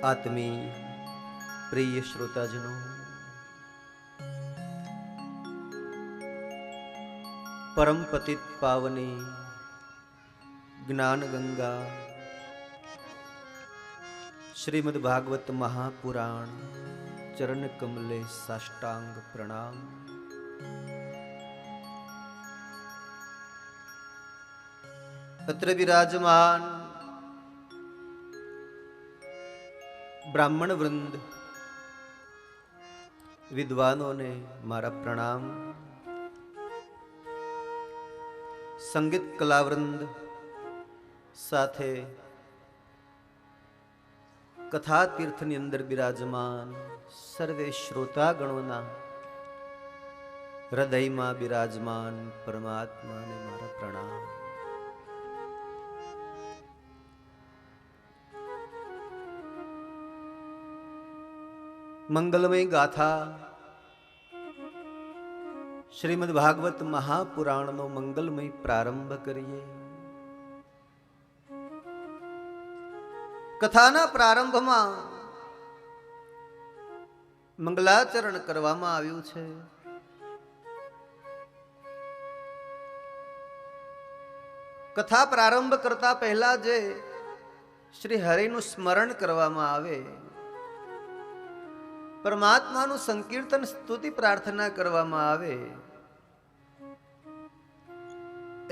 આત્મીય પ્રિય શ્રોતાજનો, પરમ પતિત પાવની જ્ઞાન ગંગા શ્રીમદ ભાગવત મહાપુરાણ ચરણ કમલે સાષ્ટાંગ પ્રણામ. અત્ર વિરાજમાન બ્રાહ્મણ વૃંદ, વિદ્વાનોને મારા પ્રણામ. સંગીત કલાવૃંદ સાથે કથા તીર્થની અંદર બિરાજમાન સર્વે શ્રોતાગણોના હૃદયમાં બિરાજમાન પરમાત્માને મારા પ્રણામ. મંગલમય ગાથા શ્રીમદ ભાગવત મહાપુરાણનો મંગલમય પ્રારંભ કરીએ. કથાના પ્રારંભમાં મંગલાચરણ કરવામાં આવ્યું છે. કથા પ્રારંભ કરતા પહેલા જે શ્રી હરિનું સ્મરણ કરવામાં આવે, પરમાત્માનું સંકીર્તન સ્તુતિ પ્રાર્થના કરવામાં આવે,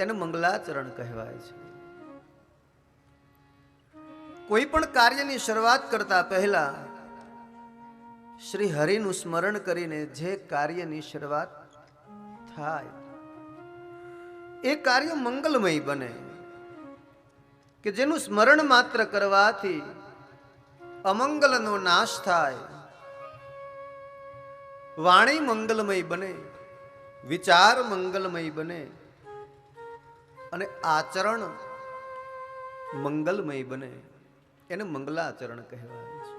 એને મંગલાચરણ કહેવાય છે. કોઈ પણ કાર્યની શરૂઆત કરતા પહેલા શ્રી હરિનું સ્મરણ કરીને જે કાર્યની શરૂઆત થાય એ કાર્ય મંગલમય બને, કે જેનું સ્મરણ માત્ર કરવાથી અમંગલનો નાશ થાય, વાણી મંગલમય બને, વિચાર મંગલમય બને અને આચરણ મંગલમય બને. એને મંગલાચરણ કહેવાય છે.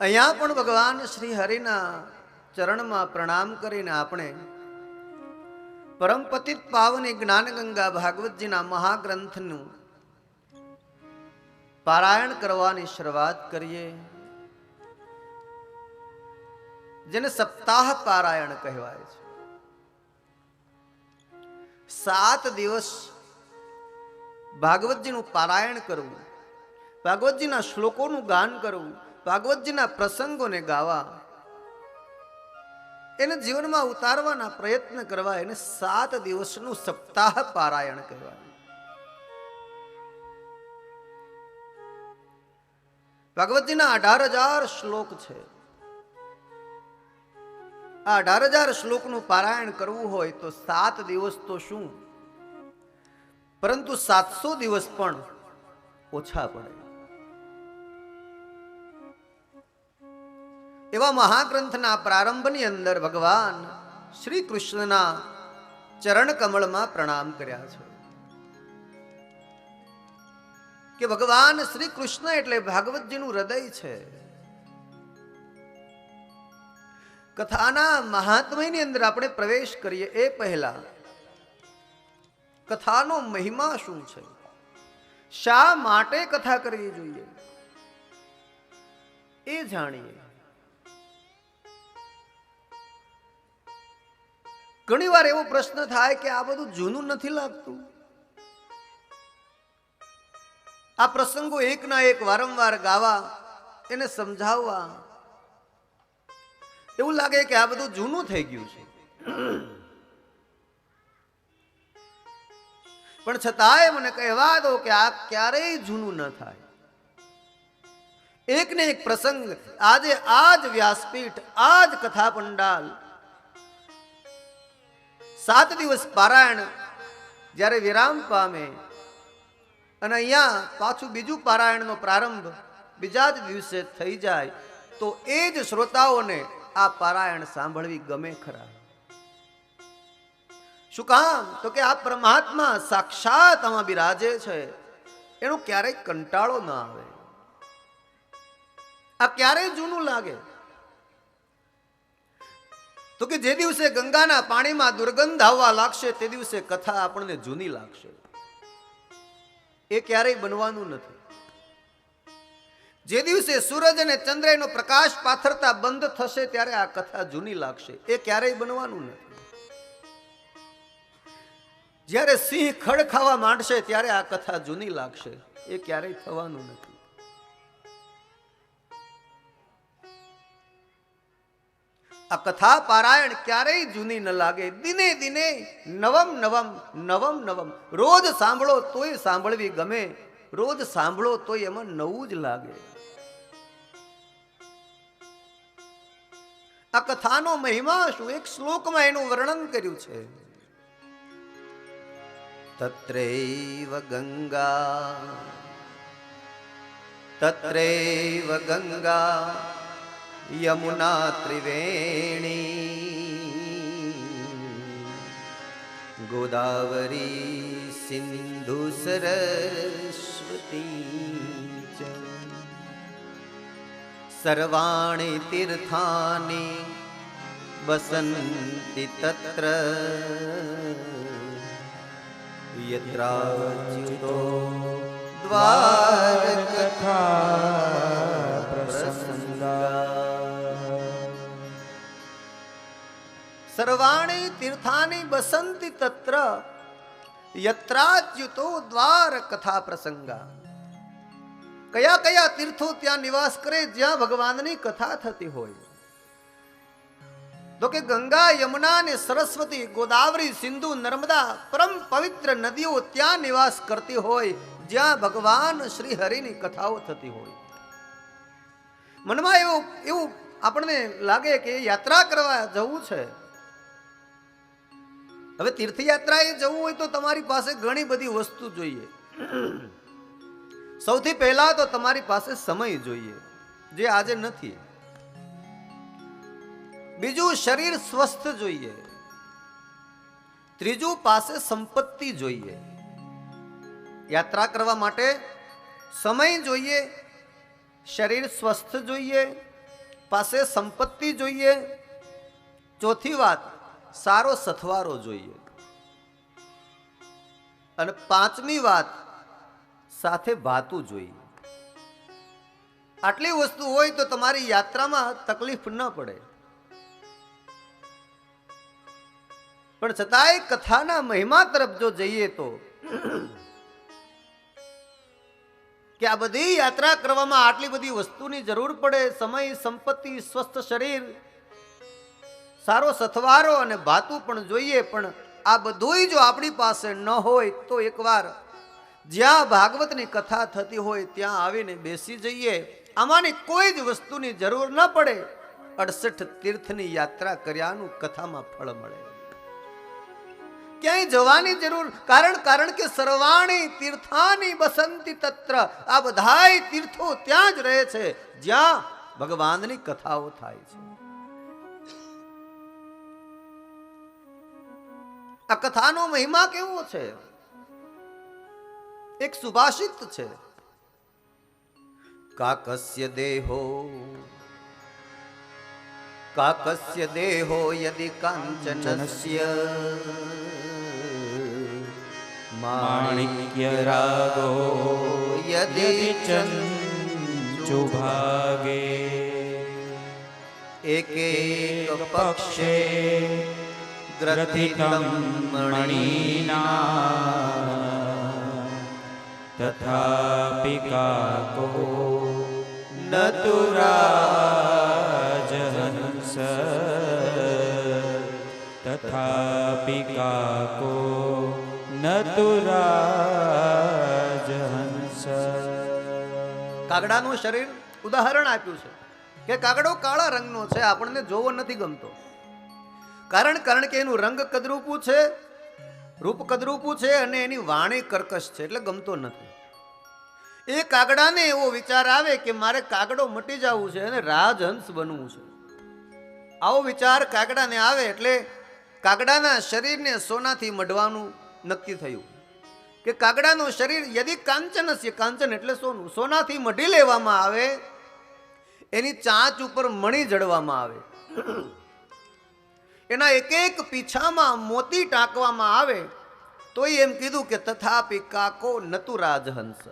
અહીંયા પણ ભગવાન શ્રી હરિના ચરણમાં પ્રણામ કરીને આપણે પરમ પતિત પાવની જ્ઞાનગંગા ભાગવતજીના મહાગ્રંથનું પારાયણ કરવાની શરૂઆત કરીએ, જેને સપ્તાહ પારાયણ કહેવાય છે. 7 દિવસ ભાગવતજીનું પારાયણ કરવું, ભાગવતજીના શ્લોકોનું ગાન કરવું, ભાગવતજીના પ્રસંગોને ગાવા, એને જીવનમાં ઉતારવાના પ્રયત્ન કરવા, એને 7 દિવસનું સપ્તાહ પારાયણ કહેવાય. ભાગવતજીના 18,000 શ્લોક છે. આ 18,000 શ્લોકનું પારાયણ કરવું હોય તો 7 દિવસ તો શું, પરંતુ 700 દિવસ પણ ઓછા પડે. એવા મહાગ્રંથના પ્રારંભની અંદર ભગવાન શ્રી કૃષ્ણના ચરણ કમળમાં પ્રણામ કર્યા છે. કે ભગવાન શ્રી કૃષ્ણ એટલે ભાગવતજીનું હૃદય છે. કથાના મહાત્મ્યની અંદર આપણે પ્રવેશ કરીએ એ પહેલા કથાનો મહિમા શું છે, શા માટે કથા કરવી જોઈએ એ જાણીએ. ઘણી વાર એવો પ્રશ્ન થાય કે આ બધું જૂનું નથી લાગતું? આ પ્રસંગો એકના એક વારંવાર ગાવા, એને સમજાવવા, એવું લાગે કે આ બધું જૂનું થઈ ગયું છે. પણ છતાંય મને કહેવા દો કે આ ક્યારેય જૂનું ન થાય. એક ને એક પ્રસંગ આજે આજ વ્યાસપીઠ, આજ કથા પંડાલ, 7 દિવસ પારાયણ જ્યારે વિરામ પામે અને અહીંયા પાછું બીજું પારાયણનો પ્રારંભ બીજા જ દિવસે થઈ જાય, તો એ જ શ્રોતાઓને આ પારાયણ સાંભળવી ગમે ખરા. શું કામ? તો કે આ પરમાત્મા સાક્ષાત આમાં બિરાજે છે, એનો ક્યારેય કંટાળો ના આવે, આ ક્યારેય જૂનું લાગે. તો કે જે દિવસે ગંગાના પાણીમાં દુર્ગંધ આવવા લાગશે તે દિવસે કથા આપણને જૂની લાગશે. એ ક્યારેય બનવાનું નથી. જે દિવસે સૂરજ અને ચંદ્ર એનો પ્રકાશ પાથરતા બંધ થશે ત્યારે આ કથા જૂની લાગશે. એ ક્યારેય બનવાનું નથી. જ્યારે સિંહ ખડ ખાવા માંડશે ત્યારે આ કથા જૂની લાગશે. એ ક્યારેય થવાનું નથી. આ કથા પારાયણ ક્યારેય જૂની ન લાગે. દિને દિને નવમ નવમ નવમ નવમ. રોજ સાંભળો તોય સાંભળવી ગમે, રોજ સાંભળો તોય એમાં નવું જ લાગે. આ કથાનો મહિમા શું? એક શ્લોકમાં એનું વર્ણન કર્યું છે. તત્રૈવ ગંગા યમુના ત્રિવેણી ગોદાવરી સિંધુ સરસ્વતી ચ સર્વાણી તીર્થાની વસન્તિ તત્ર યત્રાચ્યુતો દ્વારકથા પ્રસંગા. સર્વાણી તીર્થાની બસંતિ તત્ર યત્રાચ્યુતો દ્વાર કથા પ્રસંગા. કયા કયા તીર્થો ત્યાં નિવાસ કરે જ્યાં ભગવાનની કથા થતી હોય? તો કે ગંગા, યમુના ને સરસ્વતી, ગોદાવરી, સિંધુ, નર્મદા પરમ પવિત્ર નદીઓ ત્યાં નિવાસ કરતી હોય જ્યાં ભગવાન શ્રી હરિની કથાઓ થતી હોય. મનમાં એવું આપણને લાગે કે યાત્રા કરવા જવું છે. હવે તીર્થયાત્રાએ જવું હોય તો તમારી પાસે ઘણી બધી વસ્તુ જોઈએ. સૌથી પહેલા તો તમારી પાસે સમય જોઈએ, જે આજે નથી. બીજું, શરીર સ્વસ્થ જોઈએ. ત્રીજું, પાસે સંપત્તિ જોઈએ. યાત્રા કરવા માટે સમય જોઈએ, શરીર સ્વસ્થ જોઈએ, પાસે સંપત્તિ જોઈએ. ચોથી વાત, સારો સથવારો જોઈએ. અને પાંચમી વાત, સાથે ભાતું જોઈએ. આટલી વસ્તુ હોય તો તમારી યાત્રામાં તકલીફ ન પડે. પણ છતાંય કથાના મહિમા તરફ જો જઈએ તો કે આ બધી યાત્રા કરવામાં આટલી બધી વસ્તુની જરૂર પડે. સમય, સંપત્તિ, સ્વસ્થ શરીર, સારો સથવારો અને ભાતું પણ જોઈએ. પણ આ બધુંય જો આપણી પાસે ન હોય તો એકવાર જ્યાં ભાગવતની કથા થતી હોય ત્યાં આવીને બેસી જઈએ. આમાંની કોઈ જ વસ્તુની જરૂર ન પડે. 68 તીર્થની યાત્રા કર્યાનું કથામાં ફળ મળે. ક્યાંય જવાની જરૂર કારણ કે સર્વાણી તીર્થાની બસંતી તત્ર. આ બધાય તીર્થો ત્યાં જ રહે છે જ્યાં ભગવાનની કથાઓ થાય છે. આ કથાનો મહિમા કેવો છે? એક સુભાષિત છે, કાકસ્ય દેહો યદિ કાંચનસ્ય માણિક્ય રાગો યદિ ચંચુભાગે એકેક પક્ષે ગ્રથિતં મણિના તથાપિ કાકો નતુ રાજહંસ તથાપિ કાકો નતુ રાજહંસ. કાગડાનું શરીર ઉદાહરણ આપ્યું છે કે કાગડો કાળા રંગનો છે, આપણને જોવો નથી ગમતો. કારણ કે એનું રંગ કદરૂપું છે, રૂપ કદરૂપું છે અને એની વાણી કર્કશ છે, એટલે ગમતો નથી. એ કાગડાને એવો વિચાર આવે કે મારે કાગડો મટી જવું છે અને રાજહંસ બનવું છે. આવો વિચાર કાગડાને આવે એટલે કાગડાના શરીરને સોનાથી મઢવાનું નક્કી થયું કે કાગડાનું શરીર યદિ કાંચનસ્ય, કાંચન એટલે સોનું, સોનાથી મઢી લેવામાં આવે. એની ચાંચ ઉપર મણી જડવામાં આવે, એના એક એક પીછામાં મોતી ટાંકવામાં આવે. તો એમ કીધું કે તથાપિ કાકો નતુ રાજહંસ.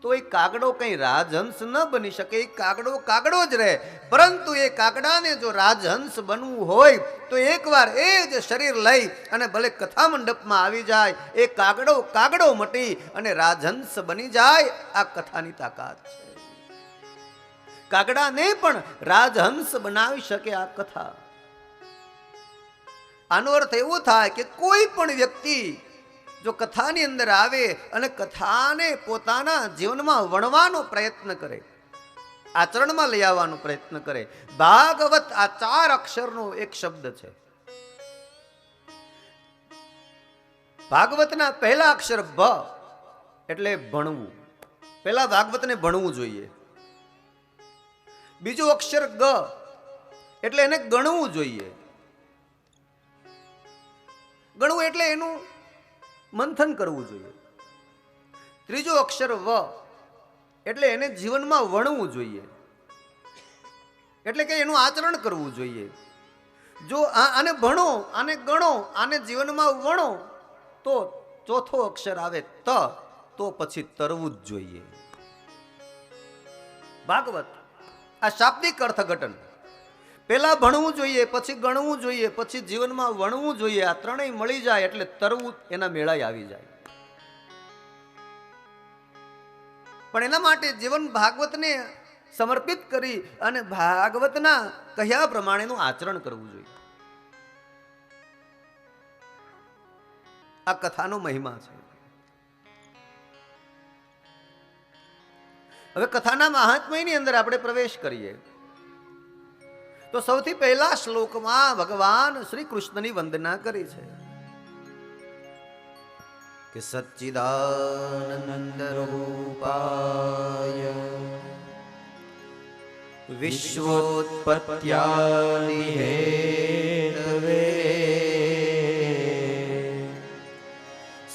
તો એ કાગડો કઈ રાજહંસ ન બની શકે. એ કાગડો કાગડો જ રહે. પરંતુ એ કાગડાને જો રાજહંસ બનવું હોય તો એકવાર એ જ શરીર લઈ અને ભલે કથા મંડપમાં આવી જાય, એ કાગડો કાગડો મટી અને રાજહંસ બની જાય. આ કથાની તાકાત છે. કાગડાને પણ રાજહંસ બનાવી શકે આ કથા. આનો અર્થ એવો થાય કે કોઈ પણ વ્યક્તિ જો કથાની અંદર આવે અને કથાને પોતાના જીવનમાં વણવાનો પ્રયત્ન કરે, આચરણમાં લઈ આવવાનો પ્રયત્ન કરે. ભાગવત આ 4 અક્ષરનો એક શબ્દ છે. ભાગવતના પહેલા અક્ષર ભ એટલે ભણવું. પહેલા ભાગવતને ભણવું જોઈએ. બીજો અક્ષર ગ એટલે એને ગણવું જોઈએ. ગણવું એટલે એનું મંથન કરવું જોઈએ. ત્રીજો અક્ષર વ એટલે એને જીવનમાં વણવું જોઈએ, એટલે કે એનું આચરણ કરવું જોઈએ. જો આને ભણો, આને ગણો, આને જીવનમાં વણો, તો ચોથો અક્ષર આવે ત, તો પછી તરવું જ જોઈએ. ભાગવત આ શાબ્દિક અર્થઘટન. પહેલા ભણવું જોઈએ, પછી ગણવું જોઈએ, પછી જીવનમાં વણવું જોઈએ. આ ત્રણેય મળી જાય એટલે તરવું એના મેળાએ આવી જાય. પણ એના માટે જીવન ભાગવતને સમર્પિત કરી અને ભાગવતના કહ્યા પ્રમાણેનું આચરણ કરવું જોઈએ. આ કથાનો મહિમા છે. હવે કથાના મહાત્મ્યની અંદર આપણે પ્રવેશ કરીએ તો સૌથી પહેલા શ્લોકમાં ભગવાન શ્રી કૃષ્ણની વંદના કરી છે કે સચ્ચિદાનંદ રૂપાય વિશ્વોત્પત્યાદિ હેતવે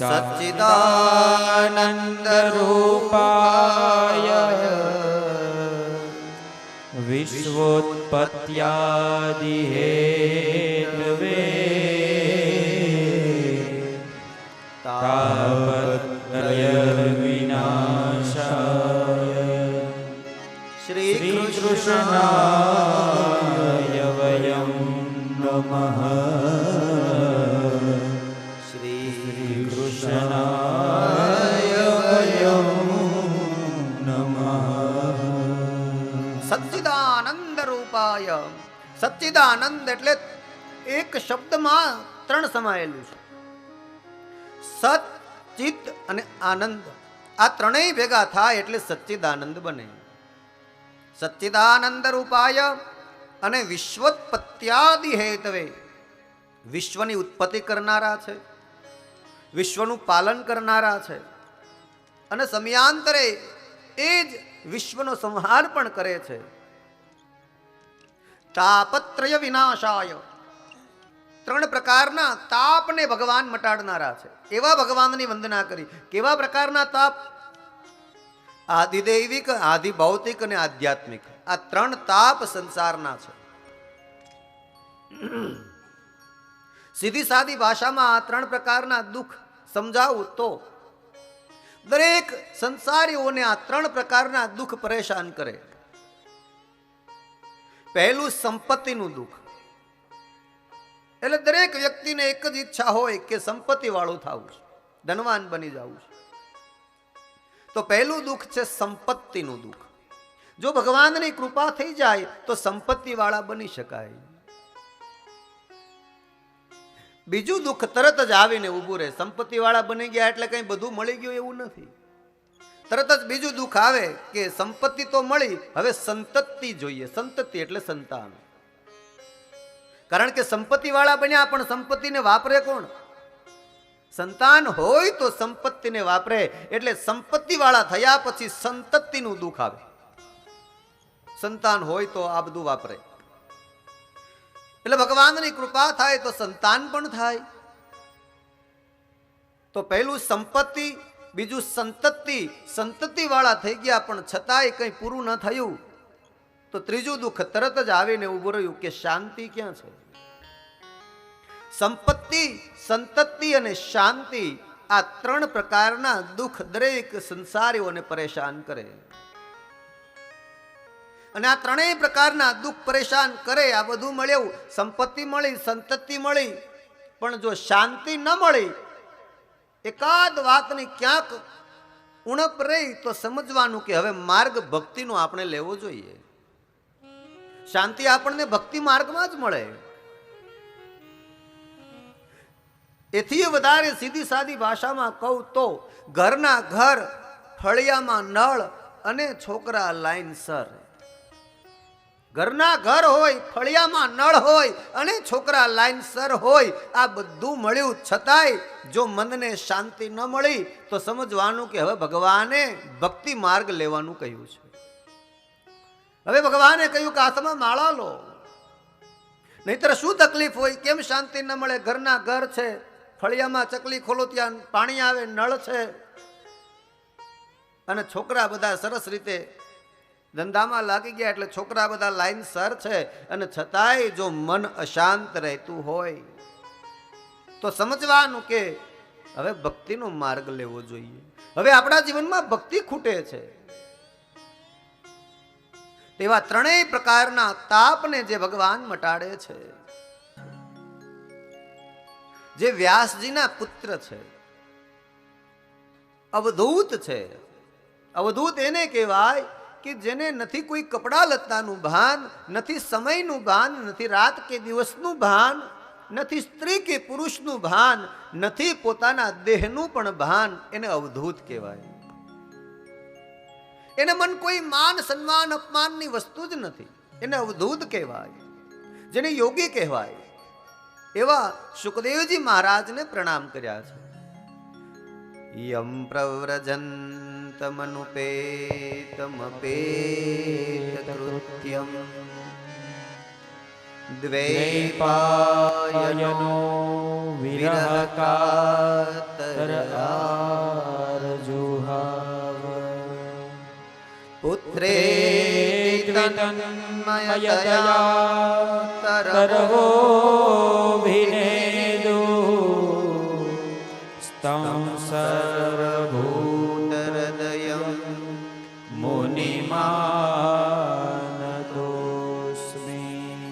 સચ્ચિદાનંદ રૂપાય વિશ્વોત્પત્યાદિ હેતવે તાપત્રય વિનાશાય શ્રી કૃષ્ણાય વયં નમઃ. શ્રી કૃષ્ણાય વયં નમઃ. સચ્ચિદાનંદ રૂપાય. સચ્ચિદાનંદ એટલે એક શબ્દમાં 3 સમાયેલું છે. સત, ચિત અને આનંદ. આ ત્રણેય ભેગા થાય એટલે સચ્ચિદાનંદ બને. સચ્ચિદાનંદ રૂપાય અને વિશ્વોત્પત્યાદિ હેતવે. વિશ્વની ઉત્પત્તિ કરનારા છે, વિશ્વનું પાલન કરનારા છે અને સમયાંતરે એ જ વિશ્વનો સંહાર પણ કરે છે. તાપત્રય વિનાશાય. 3 પ્રકારના તાપને ભગવાન મટાડનારા છે. એવા ભગવાનની વંદના કરી. કેવા પ્રકારના તાપ? આધિદૈવિક, આધિભૌતિક અને આધ્યાત્મિક. આ 3 તાપ સંસારના છે. સીધી સાદી ભાષામાં આ 3 પ્રકારના દુઃખ સમજાવું તો દરેક સંસારીઓને આ 3 પ્રકારના દુઃખ પરેશાન કરે. પહેલું સંપત્તિનું દુઃખ. એટલે દરેક વ્યક્તિને એક જ ઈચ્છા હોય કે સંપત્તિ વાળું થવું છે, ધનવાન બની જવું છે. તો પહેલું દુઃખ છે સંપત્તિનું દુઃખ. જો ભગવાનની કૃપા થઈ જાય તો સંપત્તિ વાળા બની શકાય. બીજું દુઃખ તરત જ આવીને ઊભું રહે. સંપત્તિ વાળા બની ગયા એટલે કઈ બધું મળી ગયું એવું નથી. તરત જ બીજું દુઃખ આવે કે સંપત્તિ તો મળી, હવે સંતતિ જોઈએ. સંતતિ એટલે સંતાન. કારણ કે સંપત્તિ વાળા બન્યા પણ સંપત્તિને વાપરે કોણ? સંતાન હોય તો સંપત્તિને વાપરે. એટલે સંપત્તિ વાળા થયા પછી સંતતિનું દુઃખ આવે. સંતાન હોય તો આ બધું વાપરે. એટલે ભગવાનની કૃપા થાય તો સંતાન પણ થાય. તો પહેલું સંપત્તિ, બીજું સંતતિ. સંતતિ વાળા થઈ ગયા પણ છતાંય કંઈ પૂરું ન થયું તો ત્રીજું દુઃખ તરત જ આવીને ઊભું રહ્યું કે શાંતિ ક્યાં છે? સંપત્તિ, સંતતિ અને શાંતિ આ ત્રણ પ્રકારના દુઃખ દરેક સંસારીઓને પરેશાન કરે. અને આ ત્રણેય પ્રકારના દુઃખ પરેશાન કરે. આ બધું મળ્યું, સંપત્તિ મળી, સંતતિ મળી, પણ જો શાંતિ ન મળી, એકાદ વાતની ક્યાંક ઉણપ રહી, તો સમજવાનું કે હવે માર્ગ ભક્તિનો આપણે લેવો જોઈએ. શાંતિ આપણને ભક્તિ માર્ગમાં જ મળે. એથી વધારે સીધી સાદી ભાષામાં કહું તો ઘરના ઘર, ફળિયામાં નળ અને છોકરા લાઈનસર. ઘરના ઘર હોય, ફળિયામાં નળ હોય અને છોકરા લાઈનસર હોય, આ બધું મળ્યું છતાંય જો મનને શાંતિ ન મળી, તો સમજવાનું કે હવે ભગવાને ભક્તિ માર્ગ લેવાનું કહ્યું છે. હવે ભગવાને કહ્યું કે હાથમાં માળા લો, નહીતર શું તકલીફ હોય? કેમ શાંતિ ન મળે? ઘરના ઘર છે, ફળિયામાં ચકલી ખોલો ત્યાં પાણી આવે, નળ છે, અને છોકરા બધા સરસ રીતે ધંધામાં લાગી ગયા, એટલે છોકરા બધા લાઈનસર છે, અને છતાંય જો મન અશાંત રહેતું હોય, તો સમજવાનું કે હવે ભક્તિનો માર્ગ લેવો જોઈએ. હવે આપણા જીવનમાં ભક્તિ ખૂટે છે. તેવા ત્રણેય પ્રકારના તાપને જે ભગવાન મટાડે છે, જે વ્યાસજીના પુત્ર છે, અવધૂત છે. અવધૂત એને કહેવાય કે જેને નથી કોઈ કપડા લત્તાનું ભાન, નથી સમયનું ભાન, નથી રાત કે દિવસનું ભાન, નથી સ્ત્રી કે પુરુષનું ભાન, નથી પોતાના દેહનું પણ ભાન, એને અવધૂત કહેવાય. એને મન કોઈ માન સન્માન અપમાનની વસ્તુ જ નથી, એને અવધૂત કહેવાય, જેને યોગી કહેવાય. એવા સુખદેવજી મહારાજને પ્રણામ કર્યા છે. યમ પ્રવ્રજંતમનુપેતમપેત કૃત્યમ દ્વૈપાયનો વિરહકાતર આરજુહાવ પુત્રેતિ તન્મયતયા તરવો તરવોభిનેદુ સ્તં સર્વભૂતહૃદયં મુનિમાનતોસ્મિ.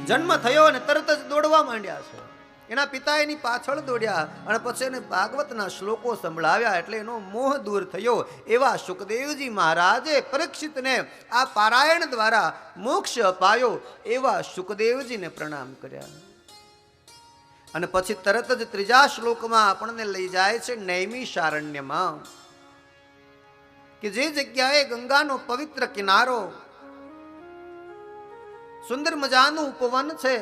જન્મ થયો અને તરત જ દોડવા માંડ્યા છે. એના પિતા એની પાછળ દોડ્યા અને પછી એને ભાગવતના શ્લોકો સંભળાવ્યા, એટલે એનો મોહ દૂર થયો. એવા સુખદેવજી મહારાજે પરીક્ષિતને આ પારાયણ દ્વારા મોક્ષ અપાયો. એવા સુખદેવજીને પ્રણામ કર્યા. અને પછી તરત જ ત્રીજા શ્લોકમાં આપણને લઈ જાય છે નૈમિષારણ્યમાં, કે જે જગ્યાએ ગંગાનો પવિત્ર કિનારો, સુંદર મજાનું ઉપવન છે,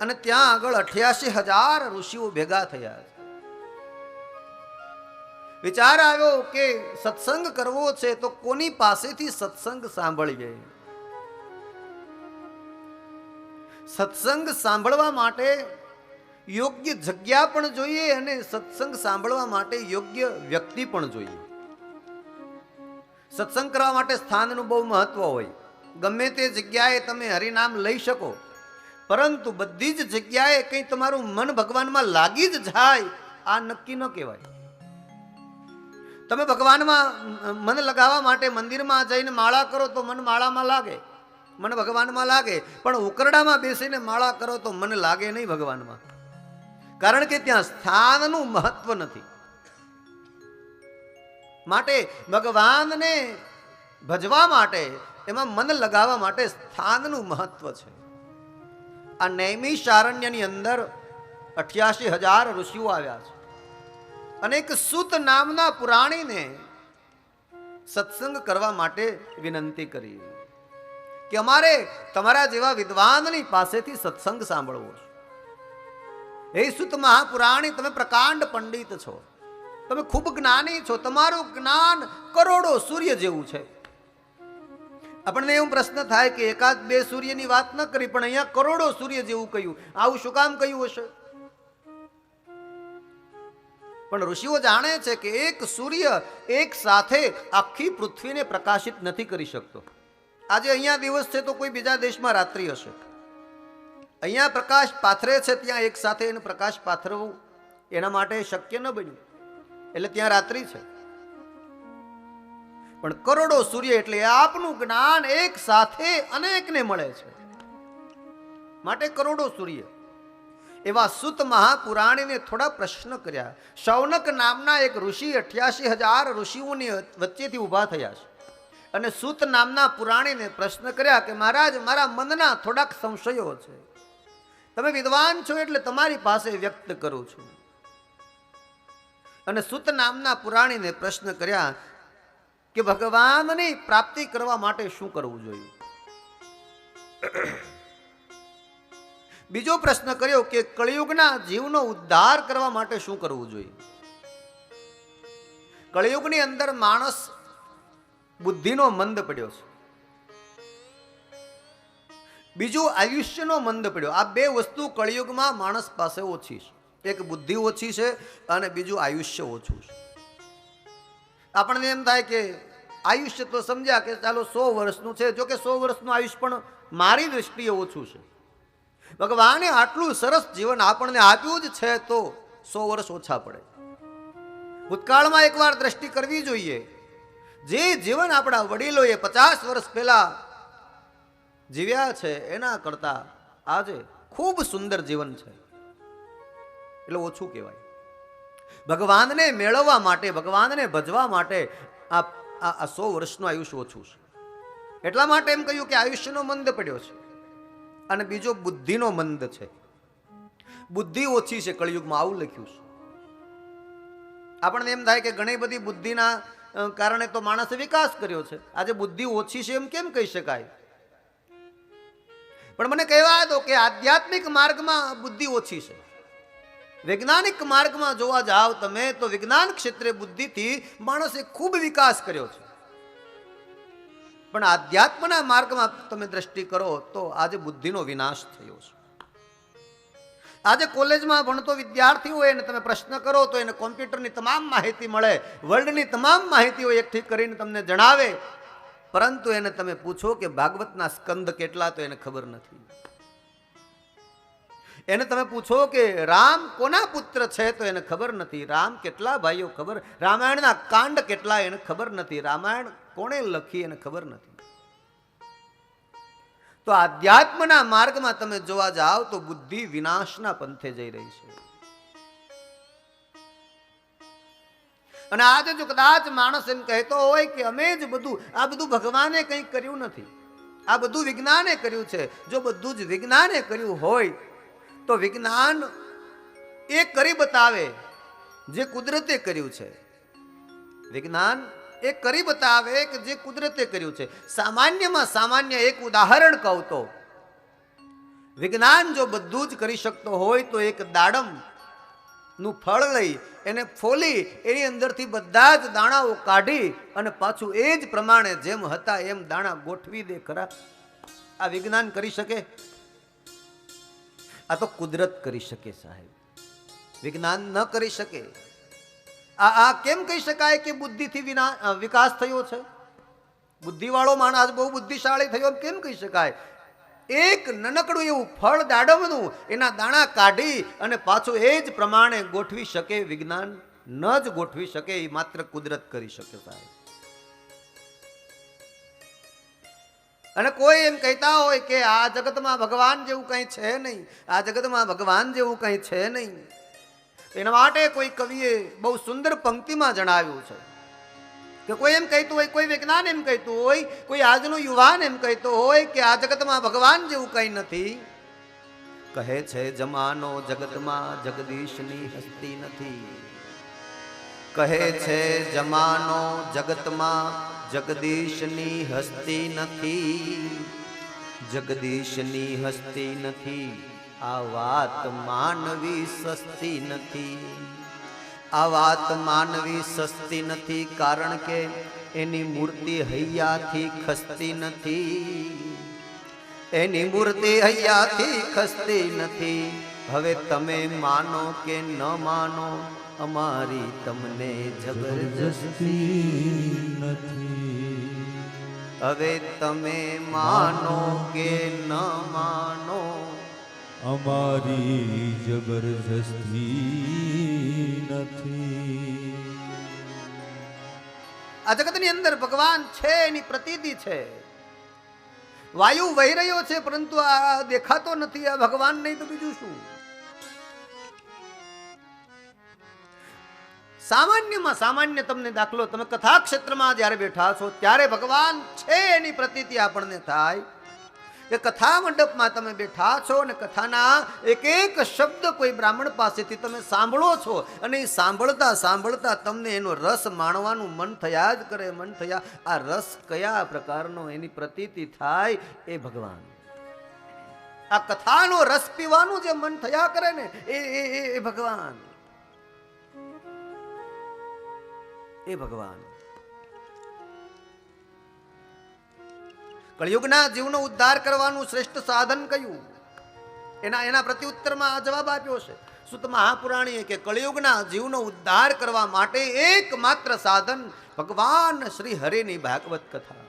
અને ત્યાં આગળ 88,000 ઋષિઓ ભેગા થયા છે. વિચાર આવ્યો કે સત્સંગ કરવો છે તો કોની પાસેથી સત્સંગ સાંભળીએ? સત્સંગ સાંભળવા માટે યોગ્ય જગ્યા પણ જોઈએ, અને સત્સંગ સાંભળવા માટે યોગ્ય વ્યક્તિ પણ જોઈએ. સત્સંગ કરવા માટે સ્થાનનું બહુ મહત્વ હોય. ગમે તે જગ્યાએ તમે હરિનામ લઈ શકો, પરંતુ બધી જ જગ્યાએ કંઈ તમારું મન ભગવાનમાં લાગી જ જાય, આ નક્કી ન કહેવાય. તમે ભગવાનમાં મન લગાવવા માટે મંદિરમાં જઈને માળા કરો તો મન માળામાં લાગે, મન ભગવાનમાં લાગે, પણ ઉકરડામાં બેસીને માળા કરો તો મન લાગે નહીં ભગવાનમાં, કારણ કે ત્યાં સ્થાનનું મહત્વ નથી. માટે ભગવાનને ભજવા માટે, એમાં મન લગાવવા માટે સ્થાનનું મહત્વ છે. આ નૈમિષારણ્યની અંદર 88,000 ઋષિઓ આવ્યા છે, અને એક સૂત નામના પુરાણીને સત્સંગ કરવા માટે વિનંતી કરી કે અમારે તમારા જેવા વિદ્વાનની પાસેથી સત્સંગ સાંભળવો છે. હે સૂત મહાપુરાણી, તમે પ્રકાંડ પંડિત છો, તમે ખૂબ જ્ઞાની છો, તમારું જ્ઞાન કરોડો સૂર્ય જેવું છે. આપણને એવું પ્રશ્ન થાય કે એકાદ બે સૂર્યની વાત ન કરી, પણ અહીંયા કરોડો સૂર્ય જેવું કહ્યું. આવું શું કામ કહ્યું હશે? પણ ઋષિઓ જાણે છે કે એક સૂર્ય એક સાથે આખી પૃથ્વીને પ્રકાશિત નથી કરી શકતો. આજે અહીંયા દિવસ છે તો કોઈ બીજા દેશમાં રાત્રિ હશે. અહીંયા પ્રકાશ પાથરે છે, ત્યાં એક સાથે એને પ્રકાશ પાથરવું એના માટે શક્ય ન બન્યું. એટલે ત્યાં રાત્રિ છે. પણ કરોડો સૂર્ય એટલે આપનું જ્ઞાન એક સાથે અનેકને મળે છે, માટે કરોડો સૂર્ય. એવા સુત મહાપુરાણીને થોડા પ્રશ્ન કર્યા. શૌનક નામના એક ઋષિ 88,000 ઋષિઓની વચ્ચેથી ઊભા થયા છે અને સુત નામના પુરાણીને પ્રશ્ન કર્યા કે મહારાજ, મારા મનના થોડાક સંશયો છે, તમે વિદ્વાન છો એટલે તમારી પાસે વ્યક્ત કરું છું. અને સુત નામના પુરાણીને પ્રશ્ન કર્યા કે ભગવાનની પ્રાપ્તિ કરવા માટે શું કરવું જોઈએ. બીજો પ્રશ્ન કર્યો કે કળિયુગના જીવનો ઉદ્ધાર કરવા માટે શું કરવું જોઈએ. કળિયુગની અંદર માણસ બુદ્ધિનો મંદ પડ્યો છે, બીજું આયુષ્યનો મંદ પડ્યો. આ બે વસ્તુ કળિયુગમાં માણસ પાસે ઓછી છે. એક બુદ્ધિ ઓછી છે અને બીજું આયુષ્ય ઓછું છે. આપણને એમ થાય કે આયુષ્ય તો સમજ્યા કે ચાલો 100 વર્ષનું છે, જો કે 100 વર્ષનું આયુષ્ય પણ મારી દૃષ્ટિએ ઓછું છે. ભગવાને આટલું સરસ જીવન આપણને આપ્યું જ છે તો 100 વર્ષ ઓછા પડે. ભૂતકાળમાં એકવાર દ્રષ્ટિ કરવી જોઈએ. જે જીવન આપણા વડીલોએ 50 વર્ષ પહેલા જીવ્યા છે એના કરતા આજે ખૂબ સુંદર જીવન છે, એટલે ઓછું કહેવાય. ભગવાનને મેળવવા માટે, ભગવાનને ભજવા માટે આ 100 વર્ષનું આયુષ્ય ઓછું છે. એટલા માટે એમ કહ્યું કે આયુષ્યનો મંદ પડ્યો છે અને બીજો બુદ્ધિનો મંદ છે. બુદ્ધિ ઓછી છે કળિયુગમાં, આવું લખ્યું છે. આપણને એમ થાય કે ઘણી બધી બુદ્ધિના કારણે તો માણસે વિકાસ કર્યો છે, આજે બુદ્ધિ ઓછી છે એમ કેમ કહી શકાય? પણ મને કહેવા દો કે આધ્યાત્મિક માર્ગમાં બુદ્ધિ ઓછી છે. વૈજ્ઞાનિક માર્ગમાં જોવા જાવ તમે તો વિજ્ઞાન ક્ષેત્રે બુદ્ધિથી માણસે ખૂબ વિકાસ કર્યો છે. પણ આધ્યાત્મના માર્ગમાં તમે દ્રષ્ટિ કરો તો આજે બુદ્ધિનો વિનાશ થયો છે. આજે કોલેજમાં ભણતો વિદ્યાર્થી હોય એને તમે પ્રશ્ન કરો તો એને કોમ્પ્યુટરની તમામ માહિતી મળે, વર્લ્ડની તમામ માહિતીઓ એકઠી કરીને તમને જણાવે, પરંતુ એને તમે પૂછો કે ભાગવતના સ્કંદ કેટલા તો એને ખબર નથી. એને તમે પૂછો કે રામ કોના પુત્ર છે તો એને ખબર નથી. રામ કેટલા ભાઈઓ ખબર, રામાયણના કાંડ કેટલા એને ખબર નથી, રામાયણ કોણે લખી એને ખબર નથી. તો આધ્યાત્મના માર્ગમાં તમે જોવા જાઓ તો બુદ્ધિ વિનાશના પંથે જઈ રહી છે. અને આજે જો કદાચ માણસ એમ કહેતો હોય કે અમે જ બધું, આ બધું ભગવાને કંઈ કર્યું નથી, આ બધું વિજ્ઞાને કર્યું છે. જો બધું જ વિજ્ઞાને કર્યું હોય તો વિજ્ઞાન એ કરી બતાવે જે કુદરતે કર્યું છે. વિજ્ઞાન એ કરી બતાવે કે જે કુદરતે કર્યું છે. સામાન્યમાં સામાન્ય એક ઉદાહરણ કહું તો વિજ્ઞાન જો બધું જ કરી શકતો હોય તો એક દાડમ નું ફળ લઈ એને ફોલી એની અંદરથી બધા જ દાણાઓ કાઢી અને પાછું એ જ પ્રમાણે જેમ હતા એમ દાણા ગોઠવી દે ખરા? આ વિજ્ઞાન કરી શકે? આ તો કુદરત કરી શકે સાહેબ, વિજ્ઞાન ન કરી શકે. આ કેમ કહી શકાય કે બુદ્ધિથી વિકાસ થયો છે? બુદ્ધિવાળો માણસ બહુ બુદ્ધિશાળી થયો કેમ કહી શકાય? એક નનકડું એવું ફળ દાડમનું એના દાણા કાઢી અને પાછું એ જ પ્રમાણે ગોઠવી શકે વિજ્ઞાન ન જ ગોઠવી શકે, એ માત્ર કુદરત કરી શકે સાહેબ. અને કોઈ એમ કહેતા હોય કે આ જગતમાં ભગવાન જેવું કંઈ છે નહીં, આ જગતમાં ભગવાન જેવું કંઈ છે નહીં. એના માટે કોઈ કવિએ બહુ સુંદર પંક્તિમાં જણાવ્યું છે કે કોઈ એમ કહેતું હોય, કોઈ વિજ્ઞાન એમ કહેતું હોય, કોઈ આજનો યુવાન એમ કહેતો હોય કે આ જગતમાં ભગવાન જેવું કંઈ નથી. કહે છે જમાનો જગતમાં જગદીશની હસ્તી નથી. કહે છે જમાનો જગતમાં જગદીશની હસ્તી નથી. જગદીશની હસ્તી નથી, આ વાત માનવી સસ્તી નથી. આ વાત માનવી સસ્તી નથી, કારણ કે એની મૂર્તિ હૈયાથી ખસતી નથી. એની મૂર્તિ હૈયાથી ખસતી નથી. હવે તમે માનો કે ન માનો, અમારી તમને જબરજસ્તી નથી. હવે તમે માનો કે ન માનો, અમારી જબરજસ્તી નથી. આ જગતની અંદર ભગવાન છે એની પ્રતીતિ છે. વાયુ વહી રહ્યો છે પરંતુ આ દેખાતો નથી. આ ભગવાન નહીં તો બીજું શું? સામાન્યમાં સામાન્ય તમને દાખલો, તમે કથા ક્ષેત્રમાં જ્યારે બેઠા છો ત્યારે ભગવાન છે એની પ્રતીતિ આપણને થાય કે કથા મંડપમાં તમે બેઠા છો અને કથાના એક એક શબ્દ કોઈ બ્રાહ્મણ પાસેથી તમે સાંભળો છો અને એ સાંભળતા સાંભળતા તમને એનો રસ માણવાનું મન થયા જ કરે. મન થયા આ રસ કયા પ્રકારનો એની પ્રતીતિ થાય એ ભગવાન. આ કથાનો રસ પીવાનું જે મન થયા કરે ને એ ભગવાન. એ ભગવાન કળિયુગના જીવનો ઉદ્ધાર કરવાનું શ્રેષ્ઠ સાધન કયું? એના પ્રત્યુત્તરમાં જવાબ આપ્યો છે સુત મહાપુરાણીએ કે કળિયુગના જીવનો ઉદ્ધાર કરવા માટે એકમાત્ર સાધન ભગવાન શ્રી હરિની ભાગવત કથા.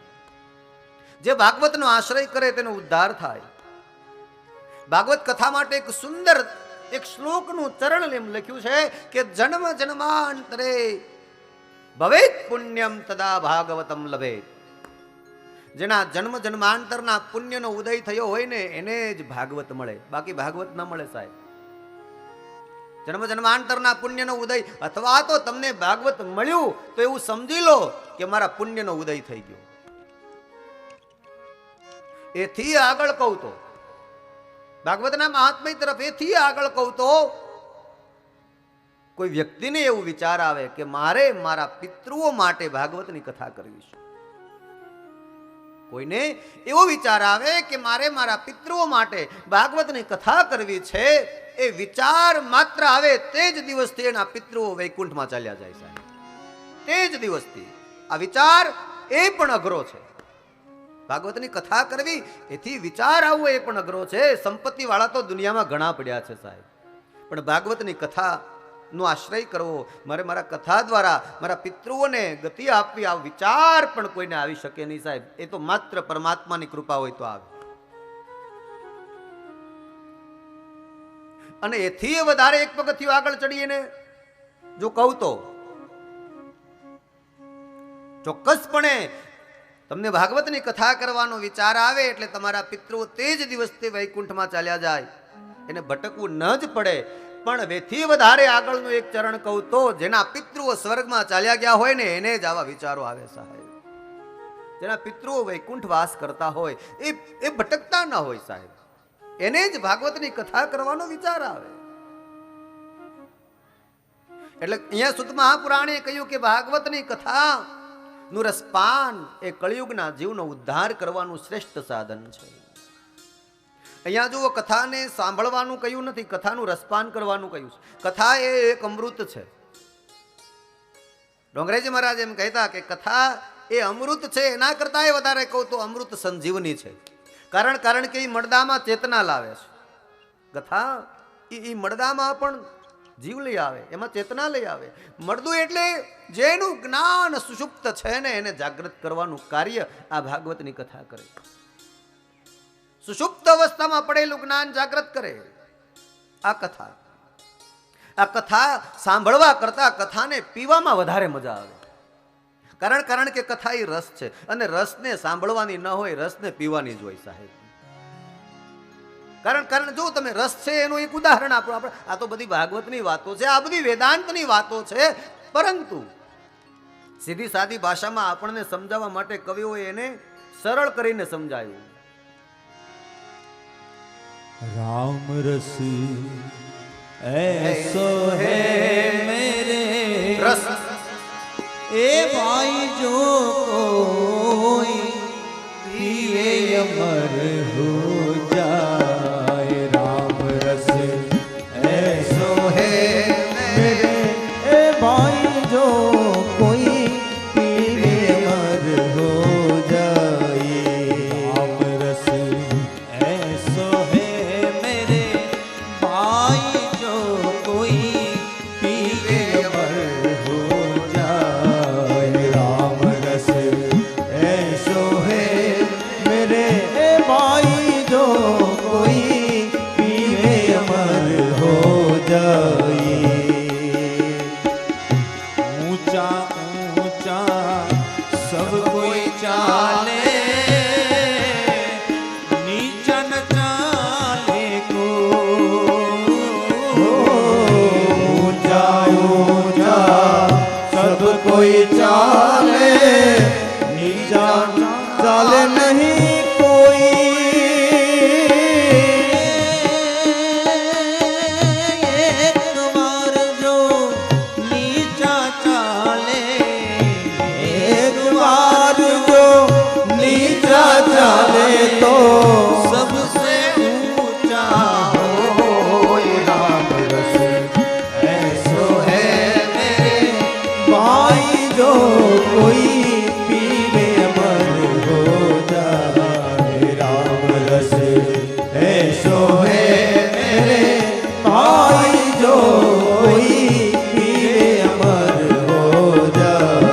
જે ભાગવતનો આશ્રય કરે તેનો ઉદ્ધાર થાય. ભાગવત કથા માટે એક સુંદર એક શ્લોકનું ચરણ લખ્યું છે કે જન્મ જન્માંતરે ભવેત પુણ્યમ તદા ભાગવતમ લભેત. જેના જન્મ જન્માંતરના પુણ્યનો ઉદય થયો હોય ને એને જ ભાગવત મળે, બાકી ભાગવત ન મળે સાહેબ. જન્મ જન્માંતરના પુણ્યનો ઉદય, અથવા તો તમને ભાગવત મળ્યું તો એવું સમજી લો કે મારા પુણ્યનો ઉદય થઈ ગયો. એથી આગળ કહું તો ભાગવતના મહાત્મ્ય તરફ એથી આગળ કહું તો કોઈ વ્યક્તિને એવું વિચાર આવે કે મારે મારા પિતૃઓ માટે ભાગવતની કથા કરવી છે. કોઈને એવો વિચાર આવે કે મારે મારા પિતૃઓ માટે ભાગવતની કથા કરવી છે, એ વિચાર માત્ર આવે તે જ દિવસથી એના પિતૃઓ વૈકુંઠમાં ચાલ્યા જાય સાહેબ. તે જ દિવસથી આ વિચાર એ પણ અઘરો છે. ભાગવતની કથા કરવી એથી વિચાર આવવો એ પણ અઘરો છે. સંપત્તિ વાળા તો દુનિયામાં ઘણા પડ્યા છે સાહેબ, પણ ભાગવતની કથા નો આશ્રય કરવો, મારે મારા કથા દ્વારા મારા પિતૃઓને ગતિ આપવી, આ વિચાર પણ કોઈને આવી શકે નહીં સાહેબ. એ તો માત્ર પરમાત્માની કૃપા હોય તો આવે. અને એથી વધારે એક પગથિયું આગળ ચડીએ ને જો કહું તો ચોક્કસપણે તમને ભાગવતની કથા કરવાનો વિચાર આવે એટલે તમારા પિતૃઓ તે જ દિવસથી વૈકુંઠમાં ચાલ્યા જાય, એને ભટકવું ન જ પડે. પણ વેથી વધારે આગળનું એક ચરણ કહું તો જેના પિતૃઓ સ્વર્ગમાં ચાલ્યા ગયા હોય ને એને જ આવા વિચારો આવે સાહેબ. જેના પિતૃઓ વૈકુંઠ વાસ કરતા હોય એ ભટકતા ન હોય સાહેબ, એને જ ભાગવતની કથા કરવાનો વિચાર આવે. એટલે અહીંયા સુત મહાપુરાણે કહ્યું કે ભાગવતની કથા નું રસપાન એ કળિયુગના જીવનો ઉદ્ધાર કરવાનું શ્રેષ્ઠ સાધન છે. અહીંયા જુઓ, કથાને સાંભળવાનું કહ્યું નથી, કથાનું રસપાન કરવાનું કહ્યું છે. કથા એ એક અમૃત છે. ડોંગરેજી મહારાજ એમ કહેતા કે કથા એ અમૃત છે, એના કરતા એ વધારે કહું તો અમૃત સંજીવની છે. કારણ કે એ મળદામાં ચેતના લાવે છે. કથા એ મળદામાં પણ જીવ લઈ આવે, એમાં ચેતના લઈ આવે. મળદું એટલે જેનું જ્ઞાન સુષુપ્ત છે ને એને જાગૃત કરવાનું કાર્ય આ ભાગવતની કથા કરે. સુષુપ્ત અવસ્થામાં પડેલું જ્ઞાન જાગૃત કરે આ કથા. આ કથા સાંભળવા કરતા કથાને પીવામાં વધારે મજા આવે. કારણ કે કથા એ રસ છે, અને રસને સાંભળવાની ન હોય, રસને પીવાની જ હોય સાહેબ. કારણ જો તમે રસ છે એનું એક ઉદાહરણ આપો. આપણે આ તો બધી ભાગવતની વાતો છે, આ બધી વેદાંતની વાતો છે, પરંતુ સીધી સાદી ભાષામાં આપણને સમજાવવા માટે કવિઓએ એને સરળ કરીને સમજાવ્યું. राम रस ऐसो है मेरे रस ए भाई जो कोई पिए अमर हो जाए. राम रस ऐसो है मेरे ए भाई जो कोई पिए अमर हो जाए. राम रस ऐसो है मेरे भाई जो कोई पिए अमर हो जाए. राम रस ऐसो है मेरे भाई कोई चाले, नीचा चाले नहीं कोई। एक बार जो नीचा चाले, एक बार जो नीचा चाले तो सबसे ऊंचा हो राम रस ऐसो है मेरे भाई। जो कोई पीवे अमर हो जाए, राम रस ऐसो है मेरे भाई। जो कोई पीवे अमर हो जाए।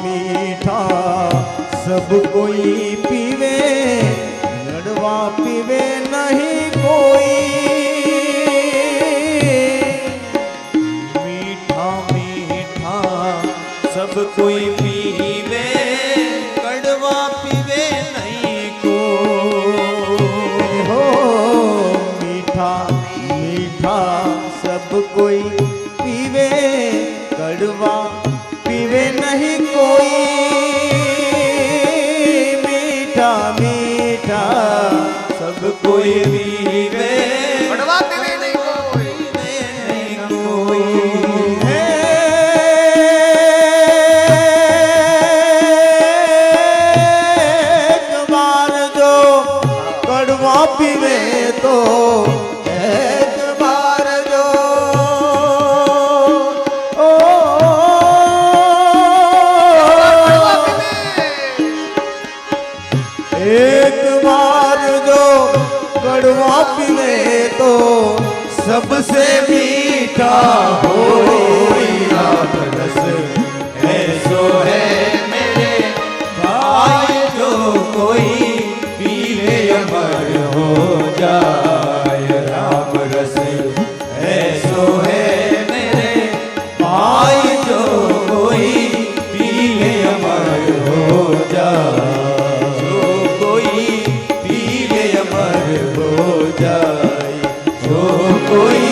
मीठा सब कोई पीवे, नड़वा पीवे नहीं कोई। मीठा मीठा सब कोई पीवे, कड़वा पीवे नहीं कोई। हो मीठा मीठा सब कोई पीवे, कड़वा पीवे नहीं कोई। मीठा मीठा सब कोई पीवे, कड़वा पीवे नहीं कोई, नहीं कोई। एक बार जो कड़वा पीवे तो एक बार जो एक बार जो कड़वा पीवे तो सबसे मीठा हो राम रस ऐसो है मेरे भाई। जो कोई पीवे अमर हो जाए, राम रस ऐसो है मेरे भाई। जो कोई पीवे अमर हो जाए, जाए जो कोई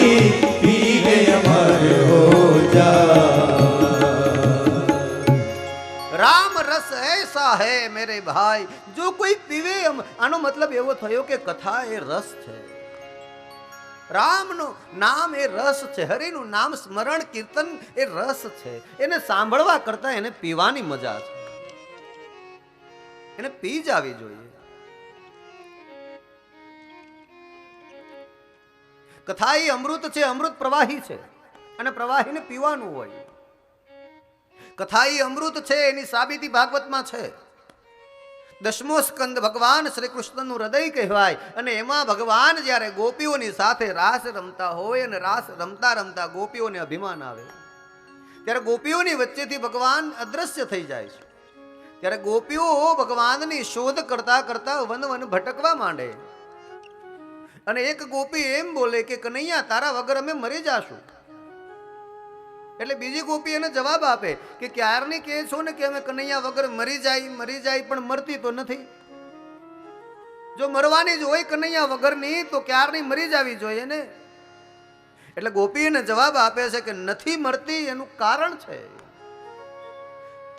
पीवे अमर हो जाए। राम रस ऐसा है मेरे भाई जो कोई पीवे आनो मतलब एवो थयो के कथा ए रस छे। राम नो नाम ए रस छे, हरि नु नाम स्मरण कीर्तन ए रस छे। एने सांभळवा करता एने पीवानी मजा छे, एने पी जावी જોઈએ। कथा ही अमृत छे, अमृत प्रवाही छे અને પ્રવાહીને પીવાનું હોય। कथा ही अमृत छे एनी साबिती भागवतमां छे। 10મો સ્કંદ ભગવાન શ્રી કૃષ્ણનું હૃદય કહેવાય અને એમાં ભગવાન જ્યારે ગોપીઓની સાથે રાસ રમતા હોય અને રાસ રમતા રમતા ગોપીઓને અભિમાન આવે ત્યારે ગોપીઓની વચ્ચેથી ભગવાન અદ્રશ્ય થઈ જાય છે। ત્યારે ગોપીઓ ભગવાનની શોધ કરતા કરતા વન વન ભટકવા માંડે અને એક ગોપી એમ બોલે કે કનૈયા તારા વગર અમે મરી જાશું। એટલે બીજી ગોપી એને જવાબ આપે કે ક્યારની કહે છો ને કે અમે કનૈયા વગર મરી જાય પણ મરતી તો નથી। જો મરવાની જ હોય કનૈયા વગરની તો ક્યારની મરી જાવી જોઈએ ને। એટલે ગોપી એને જવાબ આપે છે કે નથી મરતી એનું કારણ છે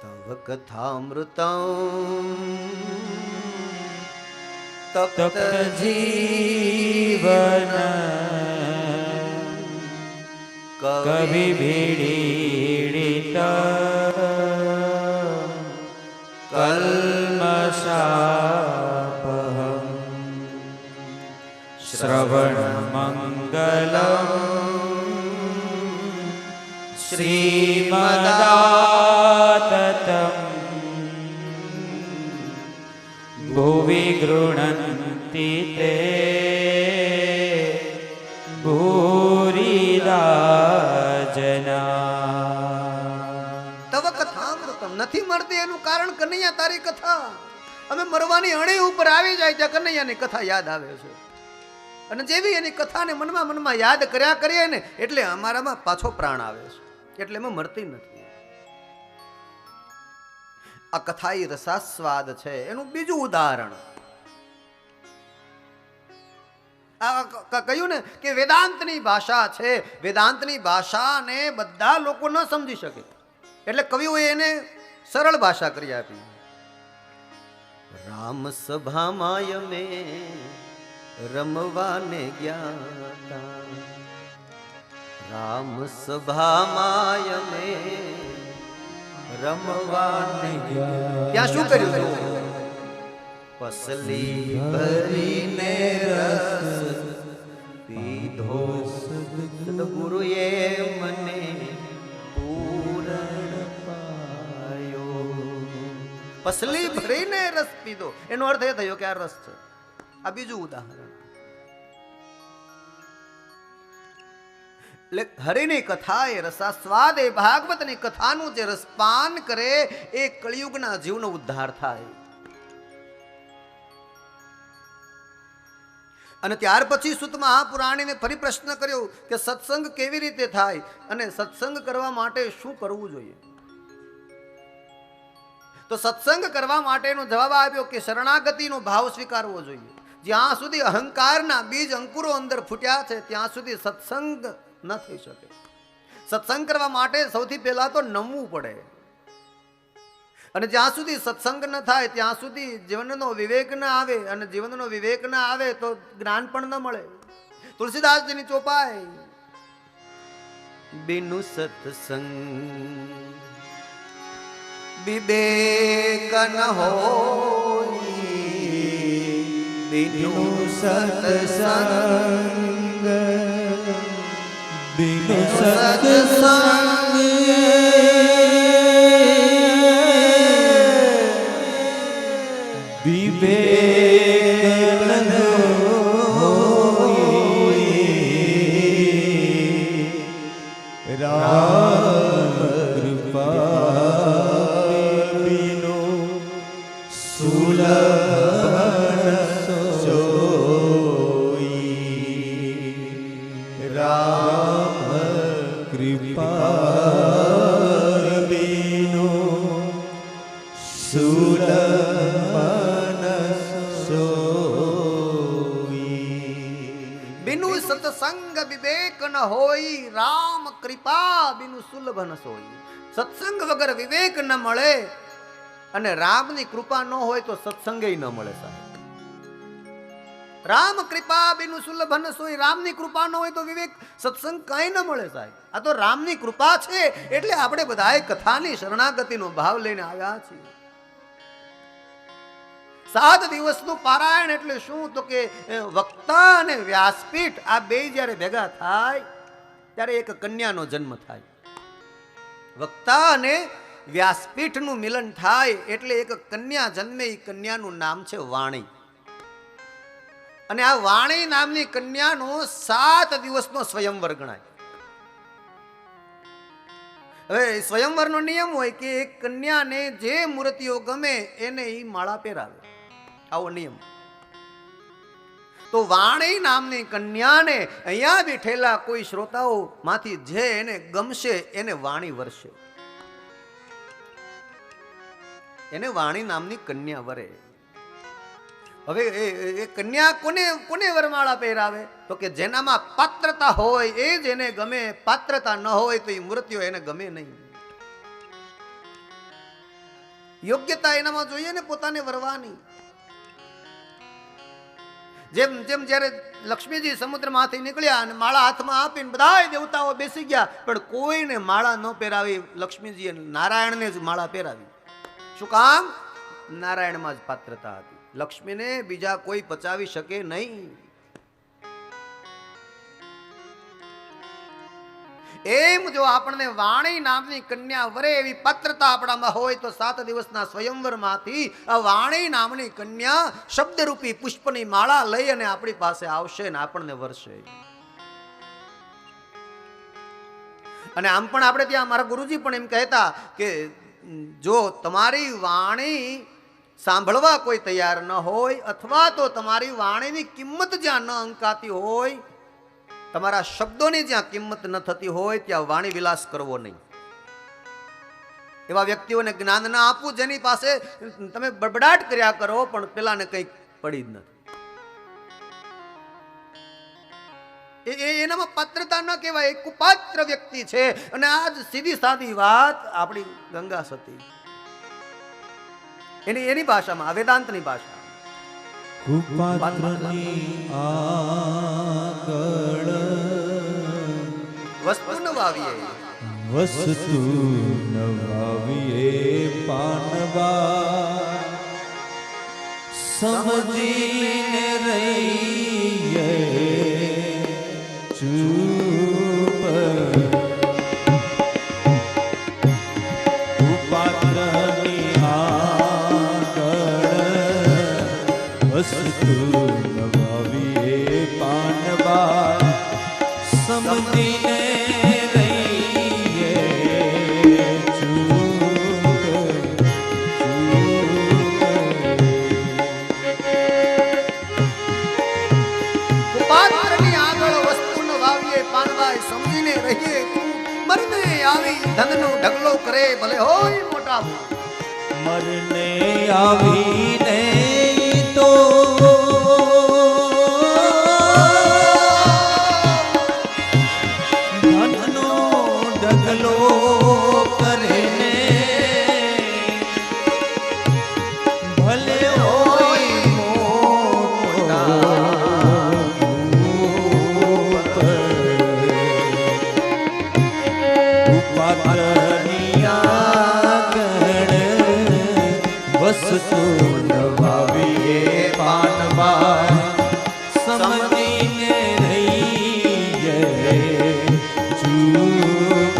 તવ કથામૃતમ તપ્ત जीवन कवि भीड़ित कल्मषापहं श्रवण मंगलम श्रीमदाततं भुवि गृह्णन्ति ते भूरिदा जना। સુધી એનું કારણ કનૈયા તારી કથા. અમે મરવાની અણી ઉપર આવી જાય ત્યાં કનૈયાની કથા યાદ આવે છે. અને જેવી એની કથાને મનમાં મનમાં યાદ કર્યા કરીએ ને એટલે અમારામાં પાછો પ્રાણ આવે છે, એટલે એમાં મરતી નથી. આ કથા એ રસાસ્વાદ છે. એનું બીજું ઉદાહરણ કહ્યું ને કે વેદાંતની ભાષા છે. વેદાંતની ભાષાને બધા લોકો ન સમજી શકે એટલે કવિઓએ એને સરળ ભાષા કરી આપી. રામ સભામાં અમે રમવાને ગયા, રામ સભામાં અમે રમવાને ગયા. ત્યાં શું કર્યું? પસલી ભરીને રસ પીધો, સદગુરુએ મને પૂરણ પાયો. પસલી ભરીને રસ પીધો એનો અર્થ એ થયો કે આ રસ છે. આ બીજું ઉદાહરણ. એટલે હરિની કથા એ રસાસ્વાદ એ ભાગવતની કથાનું જે રસપાન કરે એ કળિયુગના જીવનો ઉદ્ધાર થાય. અને ત્યાર પછી સુત મહાપુરાણીને ફરી પ્રશ્ન કર્યો કે સત્સંગ કેવી રીતે થાય અને સત્સંગ કરવા માટે શું કરવું જોઈએ. તો સત્સંગ કરવા માટેનો જવાબ આપ્યો કે શરણાગતિનો ભાવ સ્વીકારવો જોઈએ. જ્યાં સુધી અહંકારના બીજ અંકુરો અંદર ફૂટ્યા છે ત્યાં સુધી સત્સંગ ન થઈ શકે. સત્સંગ કરવા માટે સૌથી પહેલા તો નમવું પડે. અને જ્યાં સુધી સત્સંગ ન થાય ત્યાં સુધી જીવનનો વિવેક ન આવે, અને જીવનનો વિવેક ન આવે તો જ્ઞાન પણ ન મળે. તુલસીદાસજીની ચોપાઈ, બિનુ સત્સંગ વિવેક ન હોય, બિનુ સત્સંગ બિનુ સત્સંગ વિવેક ન હોય, રામ કૃપા બિનુ સુલભ સોઈ, રામ કૃપા બિનુ સુલભ બિનુ સત્સંગ વિવેક ન હોય, રામ કૃપા બિનુ સુલભ ન સોઈ. સત્સંગ વગર વિવેક ન મળે અને રામની કૃપા ન હોય તો સત્સંગે ન મળે. સાહેબ, રામ કૃપા બિનુ સુલભ ન સોઈ. રામની કૃપા ન હોય તો વિવેક સત્સંગ કઈ ન મળે. સાહેબ, આ તો રામની કૃપા છે એટલે આપણે બધાએ કથાની શરણાગતિનો ભાવ લઈને આવ્યા છીએ. 7 દિવસનું પારાયણ એટલે શું? તો કે વક્તા અને વ્યાસપીઠ આ બે જ્યારે ભેગા થાય ત્યારે એક કન્યાનો જન્મ થાય. વક્તા અને વ્યાસપીઠનું મિલન થાય એટલે એક કન્યા જન્મે. એ કન્યાનું નામ છે વાણી. અને આ વાણી નામની કન્યાનો 7 દિવસનો સ્વયંવર ગણાય. હવે સ્વયંવરનો નિયમ હોય કે એક કન્યાને જે મૂર્તિઓ ગમે એને એ માળા પહેરાવે, આવો નિયમ. તો વાણી નામની કન્યાને અહીંયા બેઠેલા કોઈ શ્રોતાઓ માંથી જે એને ગમશે એને વાણી વરસે, એને વાણી નામની કન્યા વરે. હવે એ કન્યા કોને કોને વરમાળા પહેરાવે? તો કે જેનામાં પાત્રતા હોય એ જ એને ગમે. પાત્રતા ન હોય તો એ મૂર્તિઓ એને ગમે નહીં. યોગ્યતા એનામાં જોઈએ ને પોતાને વરવાની. જેમ જેમ જ્યારે લક્ષ્મીજી સમુદ્રમાંથી નીકળ્યા અને માળા હાથમાં આપીને બધા દેવતાઓ બેસી ગયા, પણ કોઈને માળા ન પહેરાવી. લક્ષ્મીજીએ નારાયણને જ માળા પહેરાવી. શું કામ? નારાયણમાં જ પાત્રતા હતી. લક્ષ્મીને બીજા કોઈ પચાવી શકે નહીં. એમ જો આપણને વાણી નામની કન્યા વરે એવી પાત્રતા આપણામાં હોય તો 7 દિવસના સ્વયંવરમાંથી આ વાણી નામની કન્યા શબ્દરૂપી પુષ્પની માળા લઈ અને આપણી પાસે આવશે ને આપણને વરસે. અને આમ પણ આપણે ત્યાં મારા ગુરુજી પણ એમ કહેતા કે જો તમારી વાણી સાંભળવા કોઈ તૈયાર ન હોય અથવા તો તમારી વાણીની કિંમત જ્યાં ન અંકાતી હોય, તમારા શબ્દોની જ્યાં કિંમત ન થતી હોય ત્યાં વાણી વિલાસ કરવો નહીં. એવા વ્યક્તિઓને જ્ઞાન ન આપવું જેની પાસે તમે બડબડાટ કર્યા કરો પણ પેલાને કંઈક પડી જ નથી. એનામાં પાત્રતા ન કહેવાય, એક કુપાત્ર વ્યક્તિ છે. અને આજ સીધી સાદી વાત આપણી ગંગા સતી એની ભાષામાં, વેદાંતની ભાષા, કુપાત્રની આગળ વસ્તુ ન વાવીએ, વસ્તુ નવાવીએ પાનવા, સમજીને રહીએ ચૂપ. કુપાત્રની આગળ વસ્તુ નવાવીએ પાનવા, સમજીને સમજીને રહીએ. મરને આવી ધનનો ઢગલો કરે ભલે હોય મોટા, મરને આવીને તો ધનનો ઢગલો કરે ને ભલે હોય મોટા. પાત્રની આગળ વસ્તુ નવાવીએ પાનવા, સમજીને રહીએ ચૂપ ચૂપ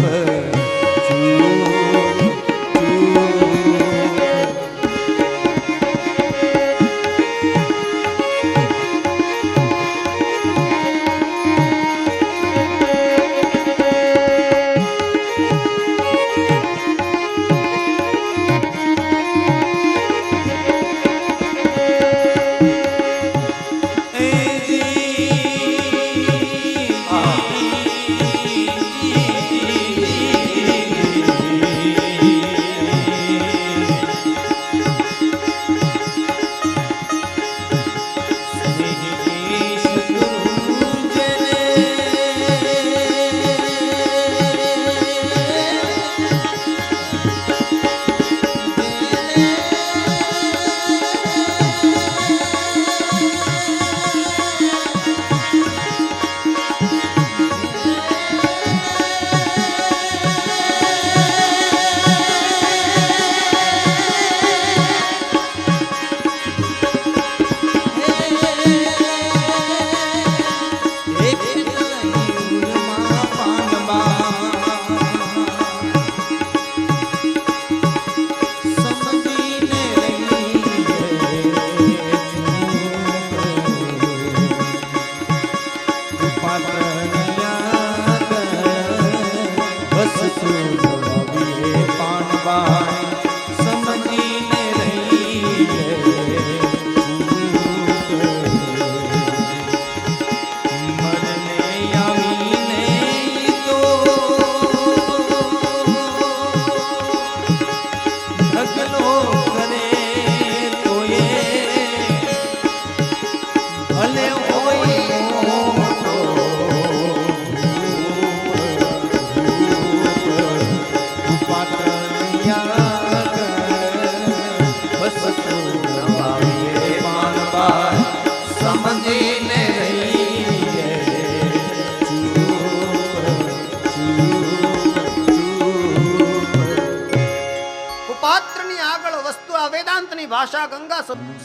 ભાષા ગંગા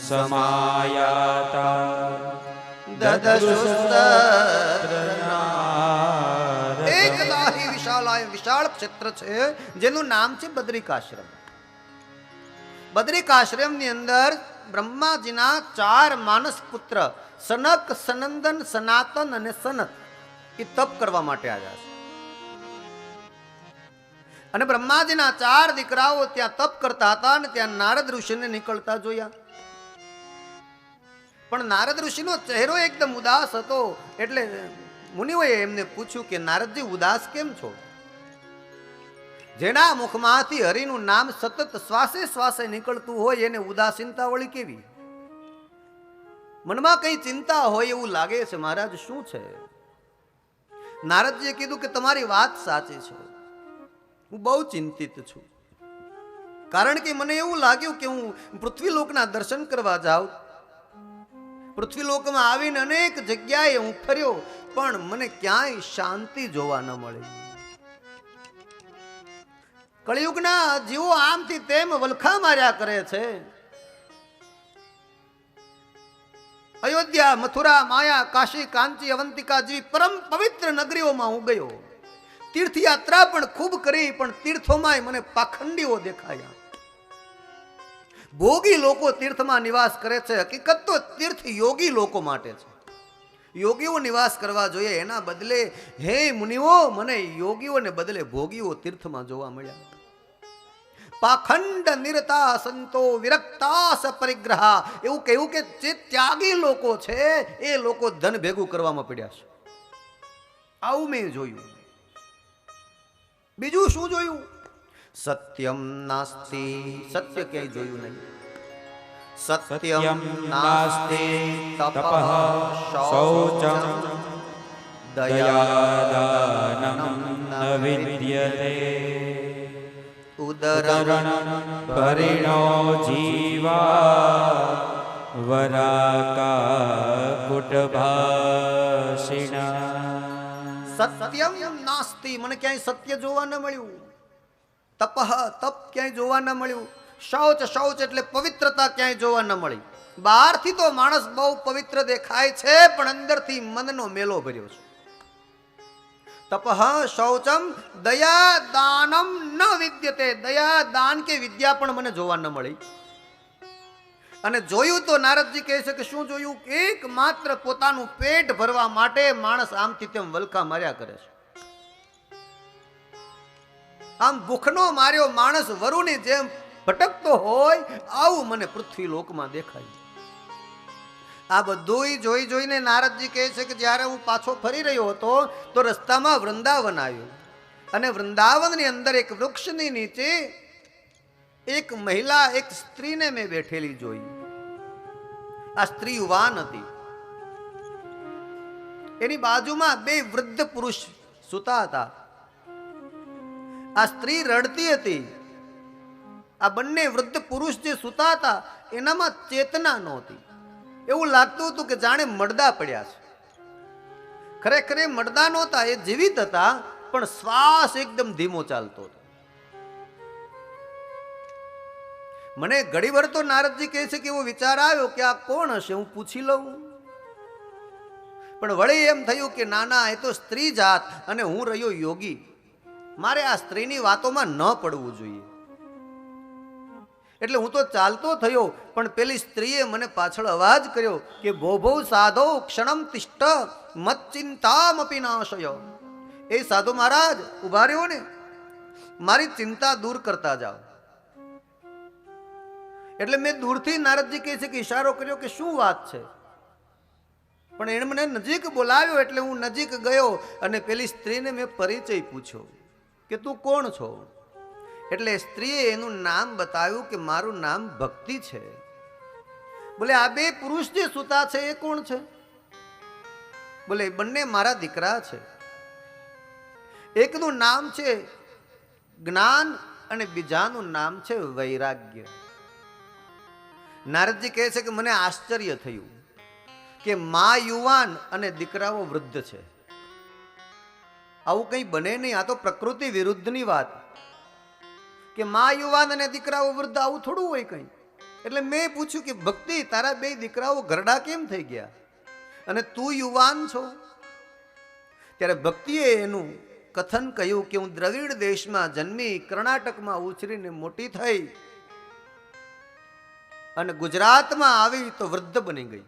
સમાયાતા એકદા હિ વિશાલાય વિશાળ ક્ષેત્ર છે જેનું નામ છે બદ્રિકાશ્રમ. બદ્રિકાશ્રમની અંદર બ્રહ્માજીના 4 માનસ પુત્ર સનક, સનંદન, સનાતન અને સનત એ તપ કરવા માટે આવ્યા છે. અને બ્રહ્માજીના 4 દીકરાઓ ત્યાં તપ કરતા હતા અને ત્યાં નારદ ઋષિને નીકળતા જોયા. પણ નારદ ઋષિનો ચહેરો એકદમ ઉદાસ હતો. એટલે મુનિઓએ એમને પૂછ્યું કે નારદજી ઉદાસ કેમ છો? જેના મુખમાંથી હરિનું નામ સતત શ્વાસે શ્વાસે નીકળતું હોય એને ઉદાસીનતા વળી કેવી? મનમાં કઈ ચિંતા હોય એવું લાગે છે મહારાજ, શું છે? નારદજીએ કીધું કે તમારી વાત સાચી છે, હું બહુ ચિંતિત છું. કારણ કે મને એવું લાગ્યું કે હું પૃથ્વીલોકના દર્શન કરવા જાઉં. પૃથ્વીલોકમાં આવીને અનેક જગ્યાએ હું ફર્યો, પણ મને ક્યાંય શાંતિ જોવા ન મળી. કળિયુગના જીવો આમથી તેમ વલખા માર્યા કરે છે. અયોધ્યા, મથુરા, માયા, કાશી, કાંચી, અવંતિકા જેવી પરમ પવિત્ર નગરીઓમાં હું ગયો. તીર્થયાત્રા પણ ખૂબ કરી, પણ તીર્થોમાં મને પાખંડીઓ દેખાયા. ભોગી લોકો તીર્થમાં નિવાસ કરે છે. હકીકત તો તીર્થ યોગી લોકો માટે છે. યોગીઓ નિવાસ કરવા જોઈએ. એના બદલે હે મુનિઓ, મને યોગીઓને બદલે ભોગીઓ તીર્થમાં જોવા મળ્યા. પાખંડ નિરતા સંતો વિરક્તા સપરિગ્રહા, એવું કહ્યું કે જે ત્યાગી લોકો છે એ લોકો ધન ભેગું કરવામાં પડ્યા છે. આવું મેં જોયું. બીજું શું જોયું? સત્યમ નાસ્તિ, સત્ય ક્યાંય જોયું નહીં. સત્યમ નાસ્તિ તપઃ શૌચમ દયાદાનમ ન વિદ્યતે ઉદરણ પરિણો જીવા વરાકા કુટભાષિણા. સત્યમ નાસ્તિ, મને ક્યાંય સત્ય જોવા ન મળ્યું. તપઃ, તપ ક્યાંય જોવા ન મળ્યું. શૌચ, શૌચ એટલે પવિત્રતા ક્યાંય જોવા ન મળી. બહારથી તો માણસ બહુ પવિત્ર દેખાય છે, પણ અંદરથી મનનો મેલો ભર્યો છે. તપઃ શૌચમ દયા દાનમ ન વિદ્યતે, દયા દાન કે વિદ્યા પણ મને જોવા ન મળી. અને જોયું તો નારદજી કહે છે કે શું જોયું? એકમાત્ર પોતાનું પેટ ભરવા માટે માણસ આમથી તેમ વલખા માર્યા કરે છે. આમ ભૂખનો માર્યો માણસ વરુની જેમ ભટકતો હોય, આવું મને પૃથ્વી લોકમાં દેખાય. આ બધું જોઈ જોઈને નારદજી કહે છે કે જ્યારે હું પાછો ફરી રહ્યો હતો તો રસ્તામાં વૃંદાવન આવ્યું. અને વૃંદાવનની અંદર એક વૃક્ષની નીચે એક મહિલા, એક સ્ત્રીને મેં બેઠેલી જોઈ. આ સ્ત્રી યુવાન હતી. એની બાજુમાં 2 વૃદ્ધ પુરુષ સૂતા હતા. આ સ્ત્રી રડતી હતી. આ બંને વૃદ્ધ પુરુષ જે સૂતા હતા એનામાં ચેતના નહોતી. એવું લાગતું હતું કે જાણે મડદા પડ્યા છે. ખરેખર એ મડદા નહોતા, એ જીવિત હતા, પણ શ્વાસ એકદમ ધીમો ચાલતો હતો. મને ઘડીભર તો નારદજી કહે છે કે એવો વિચાર આવ્યો કે આ કોણ હશે, હું પૂછી લઉં. પણ વળી એમ થયું કે નાના, એ તો સ્ત્રી જાત અને હું રહ્યો યોગી. મારે આ સ્ત્રીની વાતોમાં ન પડવું જોઈએ. એટલે હું તો ચાલતો થયો, પણ પેલી સ્ત્રીએ મને પાછળ અવાજ કર્યો કે ભો ભો સાધો ક્ષણમ તિષ્ઠ મત ચિંતામપી નાશય. એ સાધુ મહારાજ ઉભા રહ્યો ને, મારી ચિંતા દૂર કરતા જાઓ. એટલે મેં દૂરથી, નારદજી કહે છે કે ઈશારો કર્યો કે શું વાત છે. પણ એણે મને નજીક બોલાવ્યો એટલે હું નજીક ગયો અને પેલી સ્ત્રીને મેં પરિચય પૂછ્યો કે તું કોણ છો? એટલે સ્ત્રીએ એનું નામ બતાવ્યું કે મારું નામ ભક્તિ છે. બોલે આ 2 પુરુષ જે સૂતા છે એ કોણ છે? બોલે બંને મારા દીકરા છે. એકનું નામ છે જ્ઞાન અને બીજાનું નામ છે વૈરાગ્ય. નારદજી કહે છે કે મને આશ્ચર્ય થયું કે મા યુવાન અને દીકરાઓ વૃદ્ધ છે. આવું કંઈ બને નહીં. આ તો પ્રકૃતિ વિરુદ્ધની વાત કે મા યુવાન અને દીકરાઓ વૃદ્ધ, આવું થોડું હોય કંઈ. એટલે મેં પૂછ્યું કે ભક્તિ, તારા 2 દીકરાઓ ઘરડા કેમ થઈ ગયા અને તું યુવાન છો? ત્યારે ભક્તિએ એનું કથન કહ્યું કે હું દ્રવિડ દેશમાં જન્મી, કર્ણાટકમાં ઉછરીને મોટી થઈ અને ગુજરાતમાં આવી તો વૃદ્ધ બની ગઈ.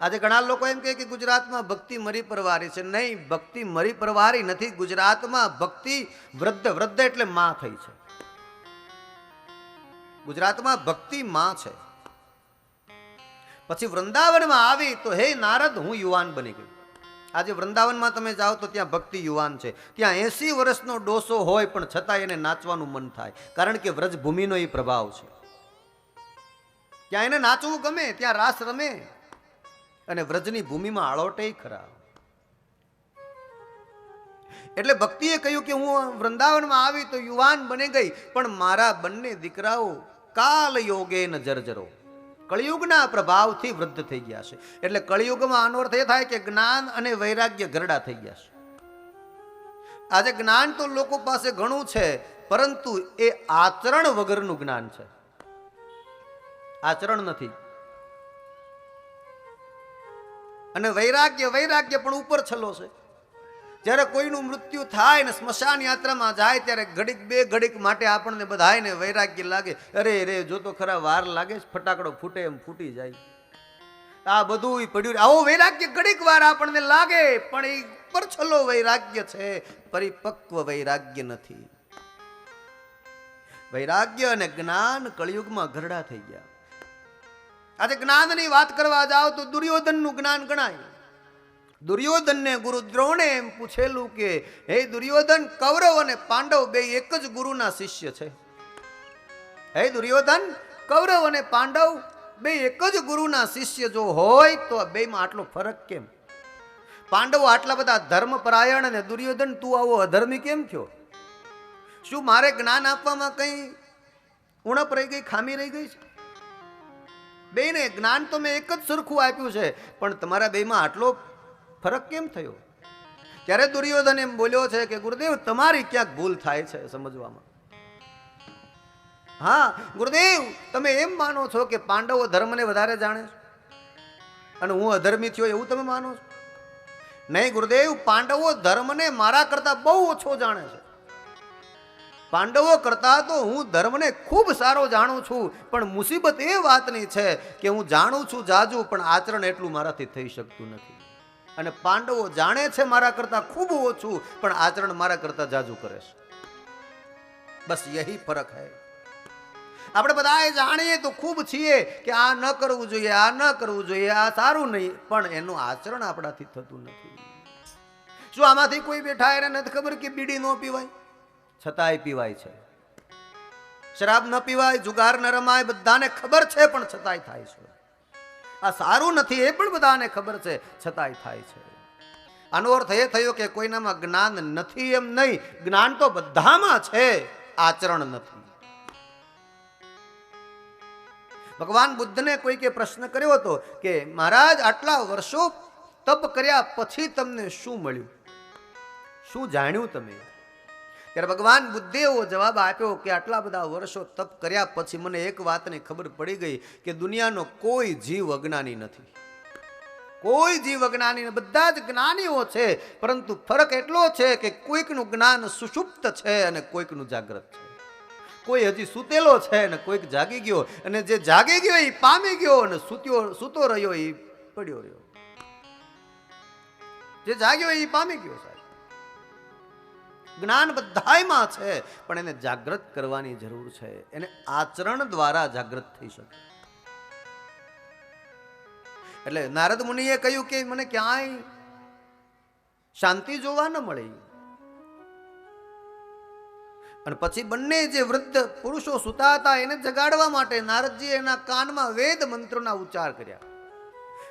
આજે ઘણા લોકો એમ કહે કે ગુજરાતમાં ભક્તિ મરી પરવારી છે. નહીં, ભક્તિ મરી પરવારી નથી. ગુજરાતમાં ભક્તિ વૃદ્ધ એટલે માં થઈ છે. ગુજરાતમાં ભક્તિ માં છે. પછી વૃંદાવનમાં આવી તો હે નારદ, હું યુવાન બની ગઈ. આજે વૃંદાવનમાં તમે જાઓ તો ત્યાં ભક્તિ યુવાન છે. ત્યાં 80 વર્ષનો ડોસો હોય પણ છતાં એને નાચવાનું મન થાય, કારણ કે વ્રજભૂમિનો એ પ્રભાવ છે. ત્યાં એને નાચવું ગમે, ત્યાં રાસ રમે, અને વ્રજની ભૂમિમાં આળોટે ખરા. એટલે ભક્તિએ કહ્યું કે હું વૃંદાવનમાં આવી તો યુવાન બની ગઈ, પણ મારા બંને દીકરાઓ કાલ યોગે ન જર્જરો, કળિયુગના પ્રભાવથી વૃદ્ધ થઈ ગયા છે. એટલે કળિયુગમાં આનો અર્થ એ થાય કે જ્ઞાન અને વૈરાગ્ય ગરડા થઈ ગયા છે. આજે જ્ઞાન તો લોકો પાસે ઘણું છે, પરંતુ એ આચરણ વગરનું જ્ઞાન છે. આચરણ નથી. અને વૈરાગ્ય પણ ઉપર છલો છે. જ્યારે કોઈનું મૃત્યુ થાય ને સ્મશાન યાત્રામાં જાય ત્યારે ઘડીક બે ઘડીક માટે આપણને બધાયને વૈરાગ્ય લાગે. અરે રે, જો તો ખરા વાર લાગે, ફટાકડો ફૂટે એમ ફૂટી જાય. આ બધું પડ્યું. આવો વૈરાગ્ય ઘડીક વાર આપણને લાગે, પણ એ ઉપર છલો વૈરાગ્ય છે, પરિપક્વ વૈરાગ્ય નથી. વૈરાગ્ય અને જ્ઞાન કળિયુગમાં ઘરડા થઈ ગયા. આજે જ્ઞાનની વાત કરવા જાઓ તો દુર્યોધનનું જ્ઞાન ગણાય. દુર્યોધનને ગુરુ દ્રોણે એમ પૂછેલું કે હે દુર્યોધન, કૌરવ અને પાંડવ બે એક જ ગુરુના શિષ્ય છે. હે દુર્યોધન, કૌરવ અને પાંડવ બે એક જ ગુરુના શિષ્ય જો હોય તો આ બેમાં આટલો ફરક કેમ? પાંડવો આટલા બધા ધર્મપરાયણ અને દુર્યોધન તું આવો અધર્મી કેમ થયો? શું મારે જ્ઞાન આપવામાં કઈ ઉણપ રહી ગઈ, ખામી રહી ગઈ છે? બેને જ્ઞાન તો મેં એક જ સરખું આપ્યું છે, પણ તમારા બેમાં આટલો ફરક કેમ થયો? ત્યારે દુર્યોધન એમ બોલ્યો છે કે ગુરુદેવ, તમારી ક્યાંક ભૂલ થાય છે સમજવામાં. હા ગુરુદેવ, તમે એમ માનો છો કે પાંડવો ધર્મને વધારે જાણે છે અને હું અધર્મી થયો એવું તમે માનો છો? નહીં ગુરુદેવ, પાંડવો ધર્મને મારા કરતા બહુ ઓછો જાણે છે. પાંડવો કરતા તો હું ધર્મને ખૂબ સારો જાણું છું, પણ મુસીબત એ વાતની છે કે હું જાણું છું જાજુ, પણ આચરણ એટલું મારાથી થઈ શકતું નથી. અને પાંડવો જાણે છે મારા કરતા ખૂબ ઓછું, પણ આચરણ મારા કરતા જાજુ કરે છે. બસ યહી ફરક હૈ. આપણે બધા જાણીએ તો ખૂબ છીએ કે આ ન કરવું જોઈએ, આ ન કરવું જોઈએ, આ સારું નહીં, પણ એનું આચરણ આપણાથી થતું નથી. શું આમાંથી કોઈ બેઠા એને નથી ખબર કે બીડી ન પીવાય, છતાંય પીવાય છે? શરાબ ન પીવાય, જુગાર ન રમાય, બધાને ખબર છે, પણ છતાંય થાય છે. આ સારું નથી એ પણ બધાને ખબર છે, છતાંય થાય છે. આનો અર્થ એ થયો કે કોઈનામાં જ્ઞાન નથી એમ નહીં, જ્ઞાન તો બધામાં છે, આચરણ નથી. ભગવાન બુદ્ધને કોઈકે પ્રશ્ન કર્યો હતો કે મહારાજ, આટલા વર્ષો તપ કર્યા પછી તમને શું મળ્યું, શું જાણ્યું તમે? ત્યારે ભગવાન બુદ્ધે એવો જવાબ આપ્યો કે આટલા બધા વર્ષો તપ કર્યા પછી મને એક વાતની ખબર પડી ગઈ કે દુનિયાનો કોઈ જીવ અજ્ઞાની નથી. કોઈ જીવ અજ્ઞાની, બધા જ જ્ઞાનીઓ છે, પરંતુ ફરક એટલો છે કે કોઈકનું જ્ઞાન સુષુપ્ત છે અને કોઈકનું જાગ્રત છે. કોઈ હજી સૂતેલો છે અને કોઈક જાગી ગયો, અને જે જાગી ગયો એ પામી ગયો, અને સૂતો રહ્યો એ પડ્યો રહ્યો. જે જાગ્યો એ પામી ગયો. સાહેબ, જ્ઞાન બધાયમાં છે, પણ એને જાગૃત કરવાની જરૂર છે. એને આચરણ દ્વારા જાગૃત થઈ શકે. એટલે નારદ મુનિએ કહ્યું કે મને ક્યાંય શાંતિ જોવા ન મળે. અને પછી બંને જે વૃદ્ધ પુરુષો સુતા હતા એને જગાડવા માટે નારદજી એના કાનમાં વેદ મંત્રોના ઉચ્ચાર કર્યા,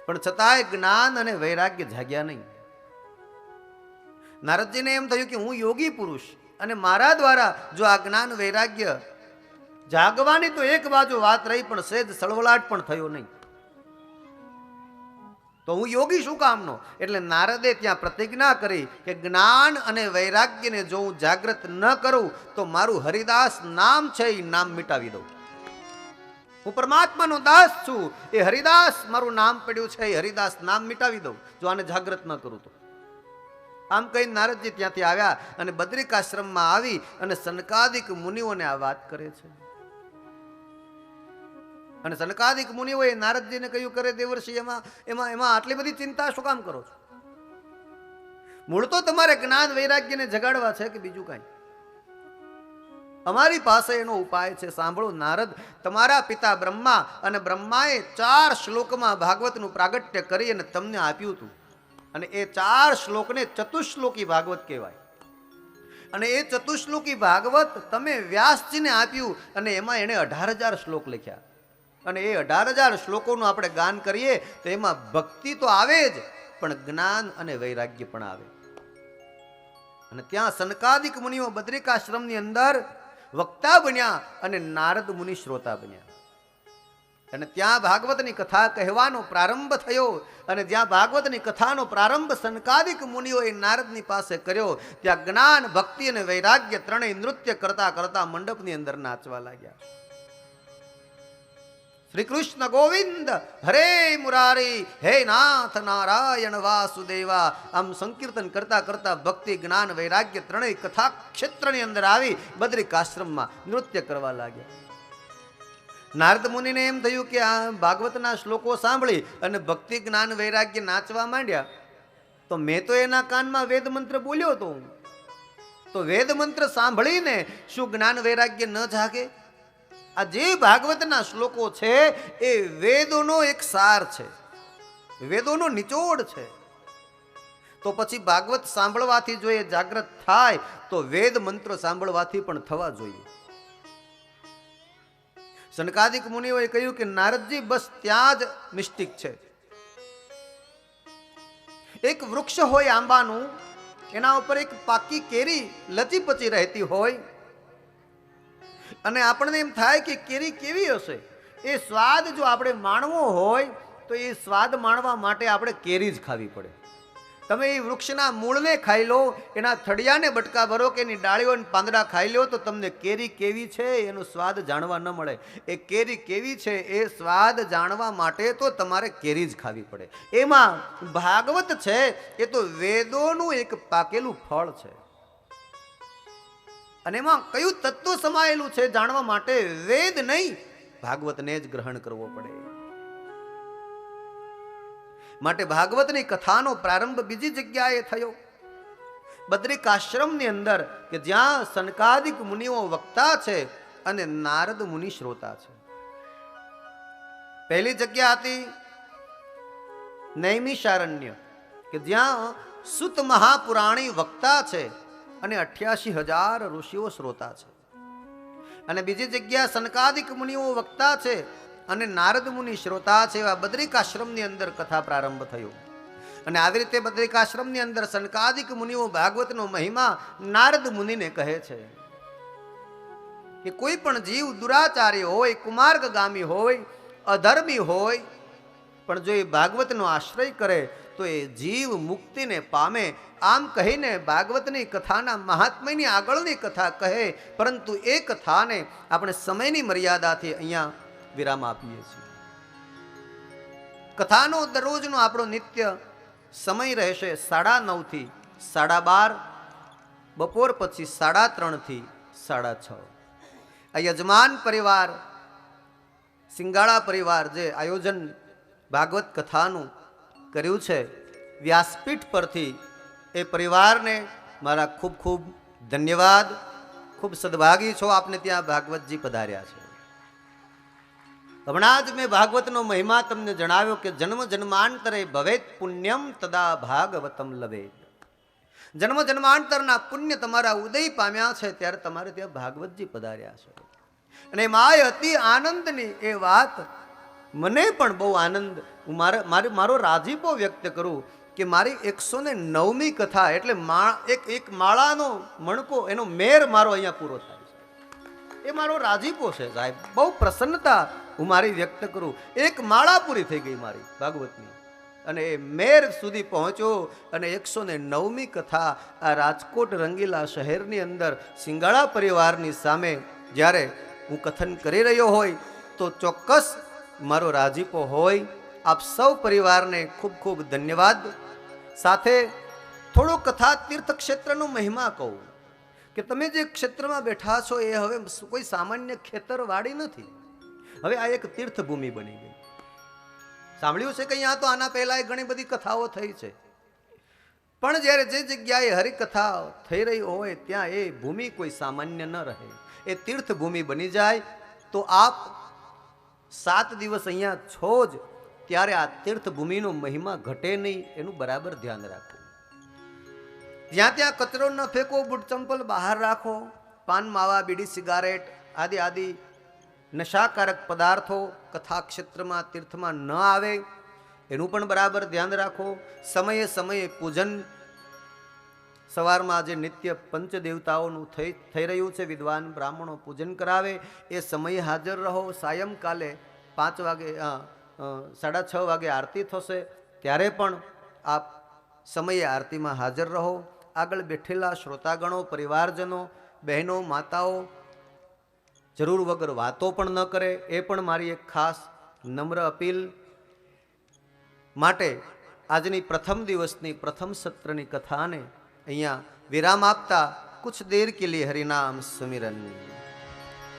પણ છતાંય જ્ઞાન અને વૈરાગ્ય જાગ્યા નહીં. નારદજીને એમ થયું કે હું યોગી પુરુષ, અને મારા દ્વારા જો આ જ્ઞાન વૈરાગ્ય જાગવાની તો એક બાજુ વાત રહી, પણ સહેજ સળવળાટ પણ થયો નહીં, તો હું યોગી શું કામનો? એટલે નારદે ત્યાં પ્રતિજ્ઞા કરી કે જ્ઞાન અને વૈરાગ્યને જો હું જાગૃત ન કરું તો મારું હરિદાસ નામ છે એ નામ મિટાવી દઉં. હું પરમાત્માનો દાસ છું, એ હરિદાસ મારું નામ પડ્યું છે, એ હરિદાસ નામ મિટાવી દઉં જો આને જાગૃત ન કરું તો. આમ કહી નારદજી ત્યાંથી આવ્યા અને બદ્રિકાશ્રમમાં આવી અને સનકાદિક મુનિઓને આ વાત કરે છે. અને સનકાદિક મુનિઓએ નારદજીને કહ્યું, કરે દેવર્ષિ, એમાં એમાં એમાં આટલી બધી ચિંતા શું કામ કરો છો? મૂળ તો તમારે જ્ઞાન વૈરાગ્યને જગાડવા છે કે બીજું કાંઈ? અમારી પાસે એનો ઉપાય છે. સાંભળો નારદ, તમારા પિતા બ્રહ્મા, અને બ્રહ્માએ 4 શ્લોકમાં ભાગવતનું પ્રાગટ્ય કરી અને તમને આપ્યું હતું. અને એ 4 શ્લોકને ચતુશ્લોકી ભાગવત કહેવાય. અને એ ચતુશ્લોકી ભાગવત તમે વ્યાસજીને આપ્યું, અને એમાં એણે 18,000 શ્લોક લખ્યા. અને એ 18,000 શ્લોકોનું આપણે ગાન કરીએ તો એમાં ભક્તિ તો આવે જ, પણ જ્ઞાન અને વૈરાગ્ય પણ આવે. અને ત્યાં સનકાદિક મુનિઓ બદ્રિકાશ્રમની અંદર વક્તા બન્યા અને નારદ મુનિ શ્રોતા બન્યા. અને ત્યાં ભાગવતની કથા કહેવાનો પ્રારંભ થયો. અને જ્યાં ભાગવતની કથાનો પ્રારંભ સનકાદિક મુનિઓએ નારદની પાસે કર્યો, ત્યાં જ્ઞાન, ભક્તિ અને વૈરાગ્ય ત્રણેય નૃત્ય કરતા કરતા મંડપની અંદર નાચવા લાગ્યા. શ્રી કૃષ્ણ ગોવિંદ હરે મુરારી, હે નાથ નારાયણ વાસુદેવા, આમ સંકીર્તન કરતા કરતા ભક્તિ, જ્ઞાન, વૈરાગ્ય ત્રણેય કથા ક્ષેત્રની અંદર આવી બદ્રિકાશ્રમમાં નૃત્ય કરવા લાગ્યા. નારદ મુનિને એમ થયું કે આ ભાગવતના શ્લોકો સાંભળી અને ભક્તિ, જ્ઞાન, વૈરાગ્ય નાચવા માંડ્યા, તો મેં તો એના કાનમાં વેદ મંત્ર બોલ્યો હતો. તો વેદ મંત્ર સાંભળીને શું જ્ઞાન વૈરાગ્ય ન જાગે? આ જે ભાગવતના શ્લોકો છે એ વેદોનો એક સાર છે, વેદોનો નિચોડ છે. તો પછી ભાગવત સાંભળવાથી જો એ જાગૃત થાય તો વેદ મંત્ર સાંભળવાથી પણ થવા જોઈએ. સનકાદિક મુનિઓએ કહ્યું કે નારદજી, બસ ત્યાં જ મિસ્ટિક છે. એક વૃક્ષ હોય આંબાનું, એના ઉપર એક પાકી કેરી લચીપચી રહેતી હોય, અને આપણને એમ થાય કે કેરી કેવી હશે. એ સ્વાદ જો આપણે માણવો હોય તો એ સ્વાદ માણવા માટે આપણે કેરી જ ખાવી પડે. તમે એ વૃક્ષના મૂળને ખાઈ લો, એના થડિયાને બટકા ભરો કે એની ડાળીઓ અને પાંદડા ખાઈ લો, તો તમને કેરી કેવી છે એનો સ્વાદ જાણવા ન મળે. એ કેરી કેવી છે એ સ્વાદ જાણવા માટે તો તમારે કેરી જ ખાવી પડે. એમાં ભાગવત છે એ તો વેદોનું એક પાકેલું ફળ છે. અને એમાં કયું તત્વ સમાયેલું છે જાણવા માટે વેદ નહીં, ભાગવતને જ ગ્રહણ કરવો પડે. માટે ભાગવતની કથાનો પ્રારંભ બીજી જગ્યાએ થયો, બદ્રિકાશ્રમની અંદર, કે જ્યાં સનકાદિક મુનિઓ વક્તા છે અને નારદ મુનિ શ્રોતા છે. પહેલી જગ્યા હતી નૈમિષારણ્ય, કે જ્યાં સુત મહાપુરાણી વક્તા છે અને 88,000 ઋષિઓ શ્રોતા છે. અને બીજી જગ્યા સનકાદિક મુનિઓ વક્તા છે અને નારદ મુનિ શ્રોતા છે. એવા બદ્રિકાશ્રમની અંદર કથા પ્રારંભ થયો. અને આવી રીતે બદ્રિકાશ્રમની અંદર સનકાદિક મુનિઓ ભાગવતનો મહિમા નારદ મુનિને કહે છે કે કોઈ પણ જીવ દુરાચારી હોય, કુમાર્ગગામી હોય, અધર્મી હોય, પણ જો એ ભાગવતનો આશ્રય કરે તો એ જીવ મુક્તિને પામે. આમ કહીને ભાગવતની કથાના મહાત્મ્યની આગળની કથા કહે, પરંતુ એ કથાને આપણે સમયની મર્યાદાથી અહીંયા વિરામ આપીએ છીએ. કથાનો દરરોજનો આપણો નિત્ય સમય રહેશે 9:30 થી 12:30, બપોર પછી 3:30 થી 6:30. આ યજમાન પરિવાર, સિંગાળા પરિવાર જે આયોજન ભાગવત કથાનું કર્યું છે વ્યાસપીઠ પરથી, એ પરિવારને મારા ખૂબ ખૂબ ધન્યવાદ. ખૂબ સદભાગી છો, આપને ત્યાં ભાગવતજી પધાર્યા છે. હમણાં જ મેં ભાગવતનો મહિમા તમને જણાવ્યો કે જન્મ જન્માંતરે ભવેત પુણ્યમ તદા ભાગવતમ લવેત. જન્મ જન્માંતરના પુણ્ય તમારા ઉદય પામ્યા છે ત્યારે તમારે ત્યાં ભાગવતજી પધાર્યા છે. અને માય અતિ આનંદની એ વાત, મને પણ બહુ આનંદ, હું મારો રાજીપો વ્યક્ત કરું કે મારી 109મી કથા, એટલે એક માળાનો મણકો, એનો મેર મારો અહીંયા પૂરો થાય છે. એ મારો રાજીપો છે સાહેબ, બહુ પ્રસન્નતા હું મારી વ્યક્ત કરું. એક માળા પૂરી થઈ ગઈ મારી ભાગવતની, અને એ મેર સુધી પહોંચ્યો. અને 109મી કથા આ રાજકોટ રંગીલા શહેરની અંદર સિંગાળા પરિવારની સામે જ્યારે હું કથન કરી રહ્યો હોય તો ચોક્કસ મારો રાજીપો હોય. આપ સૌ પરિવારને ખૂબ ખૂબ ધન્યવાદ. સાથે થોડો કથા તીર્થ ક્ષેત્રનો મહિમા કહું કે તમે જે ક્ષેત્રમાં બેઠા છો એ હવે કોઈ સામાન્ય ખેતરવાડી નથી. હવે આ એક તીર્થભૂમિ બની ગઈ. સાંભળ્યું છે કે અહીંયા તો આના પહેલા ઘણી બધી કથાઓ થઈ છે, પણ જ્યારે જે જગ્યાએ હરિકથા થઈ રહી હોય ત્યાં એ ભૂમિ કોઈ સામાન્ય ન રહે, એ તીર્થભૂમિ બની જાય. તો આપ 7 દિવસ અહીંયા છો જ ત્યારે આ તીર્થભૂમિનો મહિમા ઘટે નહીં એનું બરાબર ધ્યાન રાખો. જ્યાં ત્યાં કચરો ન ફેંકો, બૂટ ચંપલ બહાર રાખો, પાન માવા બીડી સિગારેટ આદિ નશાકારક પદાર્થો કથા ક્ષેત્રમાં તીર્થમાં ન આવે એનું પણ બરાબર ધ્યાન રાખો. સમયે સમયે પૂજન, સવારમાં જે નિત્ય પંચદેવતાઓનું થઈ રહ્યું છે, વિદ્વાન બ્રાહ્મણો પૂજન કરાવે એ સમયે હાજર રહો. સાયંકાલે 5 વાગે 6:30 વાગે આરતી થશે ત્યારે પણ આપ સમયે આરતીમાં હાજર રહો. આગળ બેઠેલા શ્રોતાગણો, પરિવારજનો, બહેનો, માતાઓ જરૂર વગર વાતો પણ ન કરે એ પણ મારી એક ખાસ નમ્ર અપીલ. માટે આજની પ્રથમ દિવસની પ્રથમ સત્રની કથાને અહીંયા વિરામ આપતા કુછ દેર કે લીએ હરિનામ સુમિરન.